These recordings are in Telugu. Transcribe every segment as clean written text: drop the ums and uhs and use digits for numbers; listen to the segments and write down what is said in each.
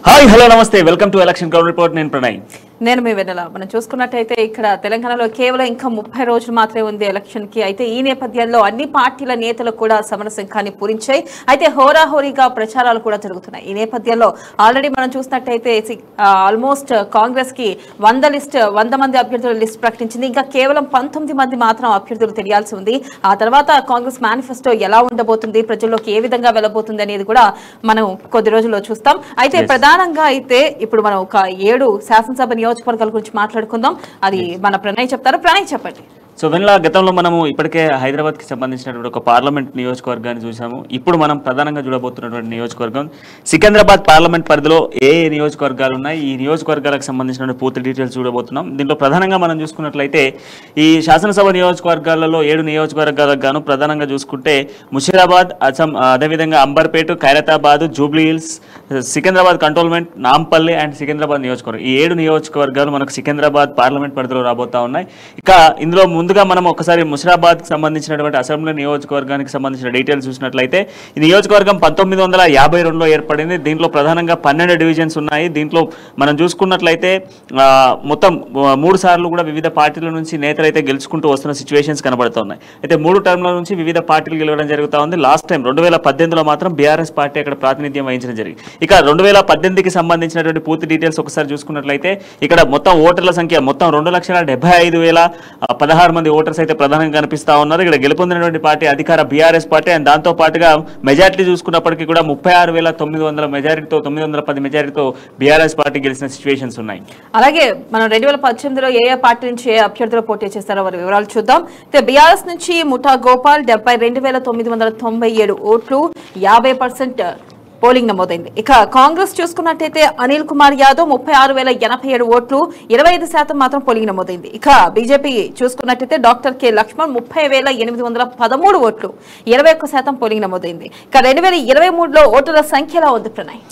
హాయ్ హలో నమస్తే welcome to election cover report. నేను ప్రణయ్. నేను మీ వెన్నెల. మనం చూసుకున్నట్టయితే ఇక్కడ తెలంగాణలో కేవలం ఇంకా 30 రోజులు మాత్రమే ఉంది ఎలక్షన్ కి. అయితే ఈ నేపథ్యంలో అన్ని పార్టీల నేతలు కూడా సమరశంఖాన్ని పూరించాయి. అయితే హోరాహోరీగా ప్రచారాలు కూడా జరుగుతున్నాయి. ఈ నేపథ్యంలో ఆల్రెడీ మనం చూసినట్టయితే ఆల్మోస్ట్ కాంగ్రెస్ కి 100 మంది అభ్యర్థుల లిస్ట్ ప్రకటించింది. ఇంకా కేవలం 19 మంది మాత్రం అభ్యర్థులు తెలియాల్సి ఉంది. ఆ తర్వాత కాంగ్రెస్ మేనిఫెస్టో ఎలా ఉండబోతుంది, ప్రజల్లోకి ఏ విధంగా వెళ్ళబోతుంది అనేది కూడా మనం కొద్ది రోజుల్లో చూస్తాం. అయితే ప్రధానంగా అయితే ఇప్పుడు మనం ఒక 7 శాసనసభ నియోజకవర్గాల గురించి మాట్లాడుకుందాం. అది మన ప్రణయ్ చెప్తారు. ప్రణయ్ చెప్పండి. సో వెన్నెల, గతంలో మనము ఇప్పటికే హైదరాబాద్కి సంబంధించినటువంటి ఒక పార్లమెంట్ నియోజకవర్గాన్ని చూసాము. ఇప్పుడు మనం ప్రధానంగా చూడబోతున్నటువంటి నియోజకవర్గం సికింద్రాబాద్ పార్లమెంట్ పరిధిలో ఏ నియోజకవర్గాలు ఉన్నాయి, ఈ నియోజకవర్గాలకు సంబంధించిన పూర్తి డీటెయిల్స్ చూడబోతున్నాం. దీంట్లో ప్రధానంగా మనం చూసుకున్నట్లయితే ఈ శాసనసభ నియోజకవర్గాలలో 7 నియోజకవర్గాలకు గాను ప్రధానంగా చూసుకుంటే ముషీరాబాద్, అదేవిధంగా Amberpet, Khairatabad, Jubilee hills, Secunderabad cantonment, Nampally and Secunderabad నియోజకవర్గం. ఈ 7 నియోజకవర్గాలు మనకు సికింద్రాబాద్ పార్లమెంట్ పరిధిలో రాబోతా ఉన్నాయి. ఇక ఇందులో ముందుగా మనం ఒకసారి ముషీరాబాద్కి సంబంధించినటువంటి అసెంబ్లీ నియోజకవర్గానికి సంబంధించిన డీటెయిల్స్ చూసినట్లయితే ఈ నియోజకవర్గం 1952లో ఏర్పడింది. దీంట్లో ప్రధానంగా 12 డివిజన్స్ ఉన్నాయి. దీంట్లో మనం చూసుకున్నట్లయితే మొత్తం 3 సార్లు కూడా వివిధ పార్టీల నుంచి నేతలు అయితే గెలుచుకుంటూ వస్తున్న సిచ్యువేషన్స్ కనబడుతున్నాయి. అయితే 3 టర్మ్ల నుంచి వివిధ పార్టీలు గెలవడం జరుగుతూ ఉంది. లాస్ట్ టైం 2018లో మాత్రం బీఆర్ఎస్ పార్టీ అక్కడ ప్రాతినిధ్యం వహించడం జరిగింది. ఇక 2018కి సంబంధించినటువంటి పూర్తి డీటెయిల్స్ ఒకసారి చూసుకున్నట్లయితే ఇక్కడ మొత్తం ఓటర్ల సంఖ్య మొత్తం 2,75,016 మంది ఓటర్స్ అయితే ప్రధానంగా కనిపిస్తా ఉన్నారు. ఇక్కడ గెలుపొందినటువంటి పార్టీ అధికార బీఆర్ఎస్ పార్టీ. అండ్ దాంతో పాటుగా మెజారిటీ చూసుకున్నప్పటికీ కూడా 36,900 మెజారిటీతో 910 మెజారిటీతో బీఆర్ఎస్ పార్టీ గెలిచిన సిచ్యువేషన్స్ ఉన్నాయి. అలాగే మనం 2018లో ఏ పార్టీ నుంచి ఏ అభ్యర్థులు పోటీ చేస్తారో వారి వివరాలు చూద్దాం. అయితే బీఆర్ఎస్ నుంచి ముఠా గోపాల్ 72,997 ఓట్లు, 50% పోలింగ్ నమోదైంది. ఇక కాంగ్రెస్ చూసుకున్నట్టయితే అనిల్ కుమార్ యాదవ్ 36,087 ఓట్లు, 25% మాత్రం పోలింగ్ నమోదైంది. ఇక బీజేపీ చూసుకున్నట్టయితే డాక్టర్ కె లక్ష్మణ్ 30,813 ఓట్లు, 21% పోలింగ్ నమోదైంది. ఇక 2023లో ఓటర్ల సంఖ్య ఎలా ఉంది ప్రణయ్?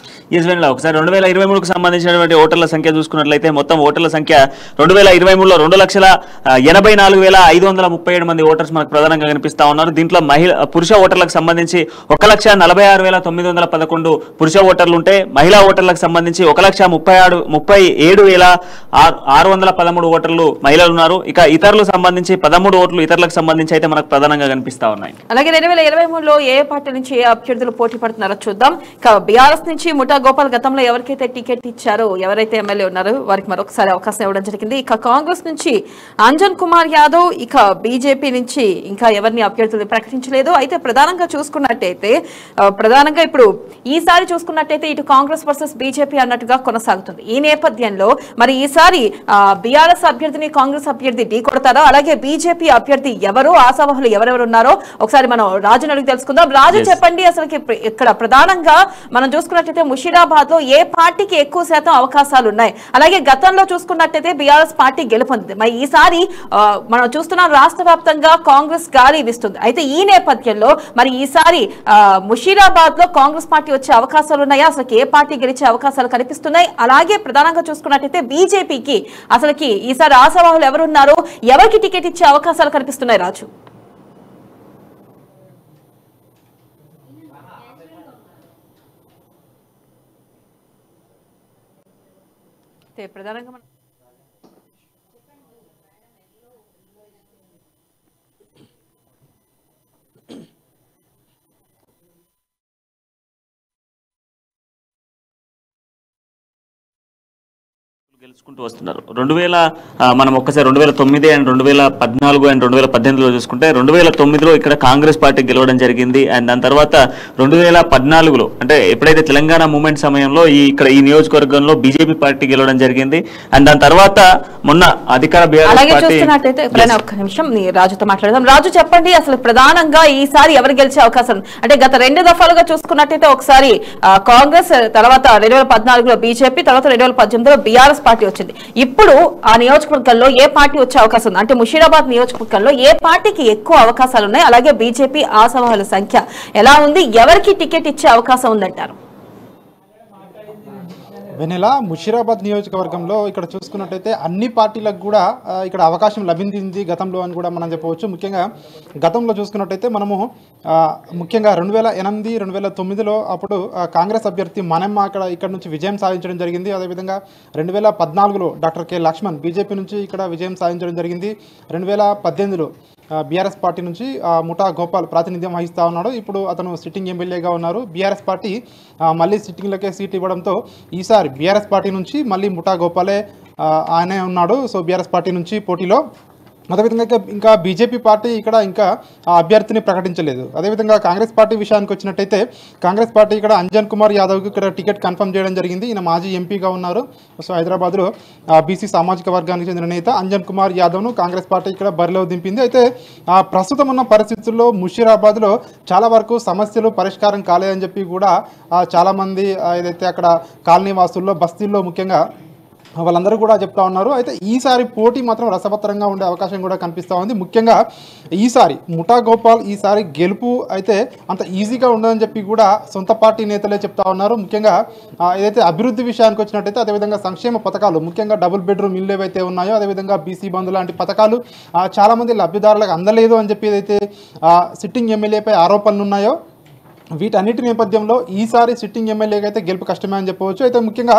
ఒకసారి 2023కు సంబంధించినటువంటి ఓటర్ల సంఖ్య చూసుకున్నట్లయితే మొత్తం ఓటర్ల సంఖ్య 2023లో 2,84,537 మంది ఓటర్స్ మనకు ప్రధానంగా కనిపిస్తా ఉన్నారు. దీంట్లో పురుష ఓటర్లకు సంబంధించి 1,46,911 పురుష ఓటర్లు ఉంటే మహిళా ఓటర్లకు సంబంధించి 1,37,613 ఓటర్లు మహిళలు ఉన్నారు. ఇక ఇతరులకు సంబంధించి 13 ఓట్లు ఇతరులకు సంబంధించి అయితే మనకు ప్రధానంగా కనిపిస్తా ఉన్నాయి. అలాగే 2023లో ఏ పార్టీ నుంచి ఏ అభ్యర్థులు పోటీ పడుతున్నారో చూద్దాం. ఇక బీఆర్ఎస్ నుంచి ముఠా గోపాల్ గతంలో ఎవరికైతే టికెట్ ఇచ్చారో, ఎవరైతే ఎమ్మెల్యే ఉన్నారో వారికి మరొకసారి అవకాశం ఇవ్వడం జరిగింది. ఇక కాంగ్రెస్ నుంచి అంజన్ కుమార్ యాదవ్, ఇక బీజేపీ నుంచి ఇంకా ఎవరిని అభ్యర్థులు ప్రకటించలేదు. అయితే ప్రధానంగా చూసుకున్నట్టయితే ప్రధానంగా ఇప్పుడు ఈసారి చూసుకున్నట్టయితే ఇటు కాంగ్రెస్ వర్సెస్ బీజేపీ అన్నట్టుగా కొనసాగుతుంది. ఈ నేపథ్యంలో మరి ఈసారి బీఆర్ఎస్ అభ్యర్థిని కాంగ్రెస్ అభ్యర్థి ఢీ కొడతారో, అలాగే బీజేపీ అభ్యర్థి ఎవరు, ఆశావహులు ఎవరెవరు ఉన్నారో ఒకసారి మనం రాజుని అడిగి తెలుసుకుందాం. రాజు చెప్పండి, అసలు ఇక్కడ ప్రధానంగా మనం చూసుకున్నట్టయితే ముషీరాబాద్ లో ఏ పార్టీకి ఎక్కువ శాతం అవకాశాలు ఉన్నాయి? అలాగే గతంలో చూసుకున్నట్టయితే బీఆర్ఎస్ పార్టీ గెలుపొందింది. మరి ఈసారి మనం చూస్తున్నాం రాష్ట్ర వ్యాప్తంగా కాంగ్రెస్ గాలి వీస్తుంది. అయితే ఈ నేపథ్యంలో మరి ఈసారి ముషీరాబాద్ లో కాంగ్రెస్ పార్టీ వచ్చే అవకాశాలు ఉన్నాయా? అసలు ఏ పార్టీ గెలిచే అవకాశాలు కనిపిస్తున్నాయి? అలాగే ప్రధానంగా చూసుకున్నట్టయితే బీజేపీకి అసలుకి ఈసారి ఆశావాహులు ఎవరున్నారో, ఎవరికి టికెట్ ఇచ్చే అవకాశాలు కనిపిస్తున్నాయి రాజు? ప్రధానంగా గెలుచుకుంటూ వస్తున్నారు. మనం ఒక్కసారి 2009 అండ్ 2014 అండ్ 2018లో చూసుకుంటే 2009లో ఇక్కడ కాంగ్రెస్ పార్టీ గెలవడం జరిగింది. అండ్ దాని తర్వాత 2014లో అంటే ఎప్పుడైతే తెలంగాణ మూవ్మెంట్ సమయంలో ఈ నియోజకవర్గంలో బీజేపీ పార్టీ గెలవడం జరిగింది. అండ్ దాని తర్వాత మొన్న అధికార అలాగే చూస్తున్నట్టయితే ఒక్క నిమిషం రాజుతో మాట్లాడదాం. రాజు చెప్పండి, అసలు ప్రధానంగా ఈసారి ఎవరు గెలిచే అవకాశం? అంటే గత 2 దఫాలుగా చూసుకున్నట్టయితే ఒకసారి కాంగ్రెస్, తర్వాత 2014లో బీజేపీ, తర్వాత 2018లో బీఆర్ఎస్ పార్టీ వచ్చింది. ఇప్పుడు ఆ నియోజకవర్గంలో ఏ పార్టీ వచ్చే అవకాశం ఉంది? అంటే ముషీరాబాద్ నియోజకవర్గంలో ఏ పార్టీకి ఎక్కువ అవకాశాలు ఉన్నాయి? అలాగే బీజేపీ ఆశావాహుల సంఖ్య ఎలా ఉంది? ఎవరికి టికెట్ ఇచ్చే అవకాశం ఉందంటారు? వెనెల ముషీరాబాద్ నియోజకవర్గంలో ఇక్కడ చూసుకున్నట్టయితే అన్ని పార్టీలకు కూడా ఇక్కడ అవకాశం లభించింది గతంలో అని కూడా మనం చెప్పవచ్చు. ముఖ్యంగా గతంలో చూసుకున్నట్టయితే మనము ముఖ్యంగా 2008, 2009లో అప్పుడు కాంగ్రెస్ అభ్యర్థి మనమ్మ ఇక్కడ నుంచి విజయం సాధించడం జరిగింది. అదేవిధంగా 2014లో డాక్టర్ కె లక్ష్మణ్ బీజేపీ నుంచి ఇక్కడ విజయం సాధించడం జరిగింది. 2018లో బీఆర్ఎస్ పార్టీ నుంచి ముఠా గోపాల్ ప్రాతినిధ్యం వహిస్తూ ఉన్నాడు. ఇప్పుడు అతను సిట్టింగ్ ఎమ్మెల్యేగా ఉన్నారు. బీఆర్ఎస్ పార్టీ మళ్ళీ సిట్టింగ్లకే సీట్ ఇవ్వడంతో ఈసారి బీఆర్ఎస్ పార్టీ నుంచి మళ్ళీ ముఠా గోపాలే ఆయనే ఉన్నాడు. సో బీఆర్ఎస్ పార్టీ నుంచి పోటీలో. అదేవిధంగా ఇంకా బీజేపీ పార్టీ ఇక్కడ ఇంకా అభ్యర్థిని ప్రకటించలేదు. అదేవిధంగా కాంగ్రెస్ పార్టీ విషయానికి వచ్చినట్టయితే కాంగ్రెస్ పార్టీ ఇక్కడ అంజన్ కుమార్ యాదవ్కి ఇక్కడ టికెట్ కన్ఫర్మ్ చేయడం జరిగింది. ఈయన మాజీ ఎంపీగా ఉన్నారు. సో హైదరాబాద్లో బీసీ సామాజిక వర్గానికి చెందిన నేత అంజన్ కుమార్ యాదవ్ను కాంగ్రెస్ పార్టీ ఇక్కడ బరిలో దింపింది. అయితే ప్రస్తుతం ఉన్న పరిస్థితుల్లో ముషీరాబాద్లో చాలా వరకు సమస్యలు పరిష్కారం కాలేదని చెప్పి కూడా చాలామంది ఏదైతే అక్కడ కాలనీ వాసుల్లో బస్తీల్లో ముఖ్యంగా వాళ్ళందరూ కూడా చెప్తా ఉన్నారు. అయితే ఈసారి పోటీ మాత్రం రసవత్తరంగా ఉండే అవకాశం కూడా కనిపిస్తూ ఉంది. ముఖ్యంగా ఈసారి ముఠా గోపాల్ ఈసారి గెలుపు అయితే అంత ఈజీగా ఉండదని చెప్పి కూడా సొంత పార్టీ నేతలే చెప్తా ఉన్నారు. ముఖ్యంగా ఏదైతే అభివృద్ధి విషయానికి వచ్చినట్టయితే అదేవిధంగా సంక్షేమ పథకాలు ముఖ్యంగా డబుల్ బెడ్రూమ్ ఇల్లు ఏవైతే ఉన్నాయో అదేవిధంగా బీసీ బంధు లాంటి పథకాలు చాలామంది లబ్ధిదారులకు అందలేదు అని చెప్పి ఏదైతే సిట్టింగ్ ఎమ్మెల్యేపై ఆరోపణలు ఉన్నాయో వీటన్నిటి నేపథ్యంలో ఈసారి సిట్టింగ్ ఎమ్మెల్యేకి అయితే గెలుపు కష్టమే అని చెప్పవచ్చు. అయితే ముఖ్యంగా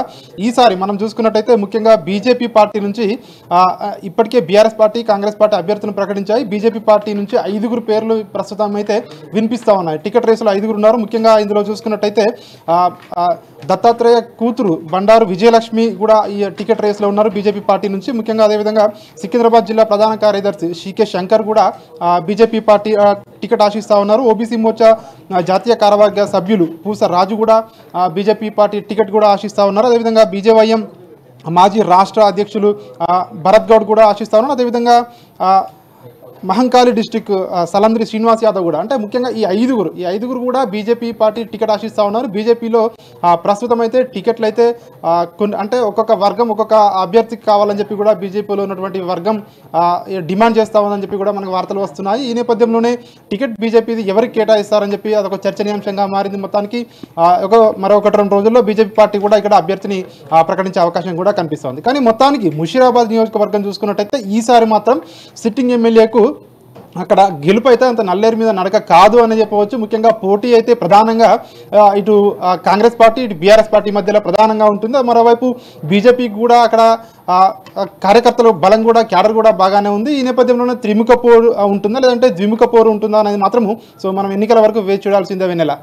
ఈసారి మనం చూసుకున్నట్టయితే ముఖ్యంగా బీజేపీ పార్టీ నుంచి ఇప్పటికే బీఆర్ఎస్ పార్టీ కాంగ్రెస్ పార్టీ అభ్యర్థులను ప్రకటించాయి. బీజేపీ పార్టీ నుంచి 5 పేర్లు ప్రస్తుతం అయితే వినిపిస్తూ ఉన్నాయి. టికెట్ రేసులో 5 ఉన్నారు. ముఖ్యంగా ఇందులో చూసుకున్నట్టయితే దత్తాత్రేయ కూతురు బండారు విజయలక్ష్మి కూడా ఈ టికెట్ రేసులో ఉన్నారు బీజేపీ పార్టీ నుంచి. ముఖ్యంగా అదేవిధంగా సికింద్రాబాద్ జిల్లా ప్రధాన కార్యదర్శి సికే శంకర్ కూడా బీజేపీ పార్టీ టికెట్ ఆశిస్తూ ఉన్నారు. ఓబీసీ మోర్చా జాతీయ కార్యవర్గ సభ్యులు పూస రాజు కూడా బీజేపీ పార్టీ టికెట్ కూడా ఆశిస్తూ ఉన్నారు. అదేవిధంగా బీజేవైఎం మాజీ రాష్ట్ర అధ్యక్షులు భరత్ గౌడ్ కూడా ఆశిస్తూ ఉన్నారు. అదేవిధంగా మహంకాళి డిస్టిక్ సలంద్రి శ్రీనివాస్ యాదవ్ కూడా అంటే ముఖ్యంగా ఈ ఐదుగురు కూడా బీజేపీ పార్టీ టికెట్ ఆశిస్తూ ఉన్నారు. బీజేపీలో ప్రస్తుతం అయితే టికెట్లు అయితే కొన్ని అంటే ఒక్కొక్క వర్గం ఒక్కొక్క అభ్యర్థికి కావాలని చెప్పి కూడా బీజేపీలో ఉన్నటువంటి వర్గం డిమాండ్ చేస్తూ ఉందని చెప్పి కూడా మనకు వార్తలు వస్తున్నాయి. ఈ నేపథ్యంలోనే టికెట్ బీజేపీది ఎవరికి కేటాయిస్తారని చెప్పి అదొక చర్చనీయాంశంగా మారింది. మొత్తానికి మరో 1-2 రోజుల్లో బీజేపీ పార్టీ కూడా ఇక్కడ అభ్యర్థిని ప్రకటించే అవకాశం కూడా కనిపిస్తోంది. కానీ మొత్తానికి ముషీరాబాద్ నియోజకవర్గం చూసుకున్నట్టయితే ఈసారి మాత్రం సిట్టింగ్ ఎమ్మెల్యేకు అక్కడ గెలుపు అయితే అంత నల్లేరు మీద నడక కాదు అని చెప్పవచ్చు. ముఖ్యంగా పోటీ అయితే ప్రధానంగా ఇటు కాంగ్రెస్ పార్టీ ఇటు బీఆర్ఎస్ పార్టీ మధ్యలో ప్రధానంగా ఉంటుంది. మరోవైపు బీజేపీకి కూడా అక్కడ కార్యకర్తల బలం కూడా క్యాడర్ కూడా బాగానే ఉంది. ఈ నేపథ్యంలోనే త్రిముఖ పోరు ఉంటుందా లేదంటే ద్విముఖ పోరు ఉంటుందా అనేది మాత్రము సో మనం ఎన్నికల వరకు వేచి చూడాల్సిందే వెన్నెల.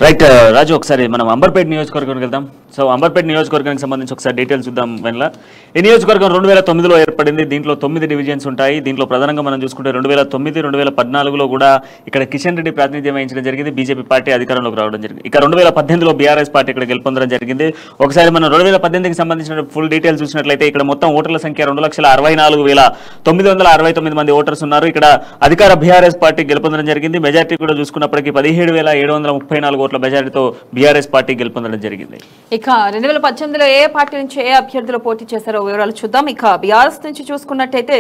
రైట్ రాజు, ఒకసారి మనం అంబర్పేట నియోజకవర్గానికి వెళ్దాం. సో అంబర్పేట నియోజకవర్గానికి సంబంధించి ఒకసారి డీటెయిల్స్ చూద్దాం. వెనల ఈ నియోజకవర్గం 2009లో ఏర్పడింది. దీంట్లో 9 డివిజన్స్ ఉంటాయి. దీంట్లో ప్రధానంగా మనం చూసుకుంటే 2009, 2014లో కూడా ఇక్కడ కిషన్ రెడ్డి ప్రాతినిధ్యం వహించడం జరిగింది. బీజేపీ పార్టీ అధికారంలోకి రావడం జరిగింది. ఇక 2018లో బీఆర్ఎస్ పార్టీ ఇక్కడ గెలుపొందడం జరిగింది. ఒకసారి మనం 2018కి సంబంధించిన ఫుల్ డీటెయిల్స్ చూసినట్లయితే ఇక్కడ మొత్తం ఓటర్ల సంఖ్య 2,64,969 మంది ఓటర్స్ ఉన్నారు. ఇక్కడ అధికార బీఆర్ఎస్ పార్టీ గెలుపొందడం జరిగింది. మెజార్టీ కూడా చూసుకున్నప్పటికీ 17,734 ఓట్ల మెజారిటీతో బీఆర్ఎస్ పార్టీ గెలుపొందడం జరిగింది. ఇక 2018లో ఏ పార్టీ నుంచి ఏ అభ్యర్థులు పోటీ చేశారో వివరాలు చూద్దాం. ఇక బీఆర్ఎస్ నుంచి చూసుకున్నట్టయితే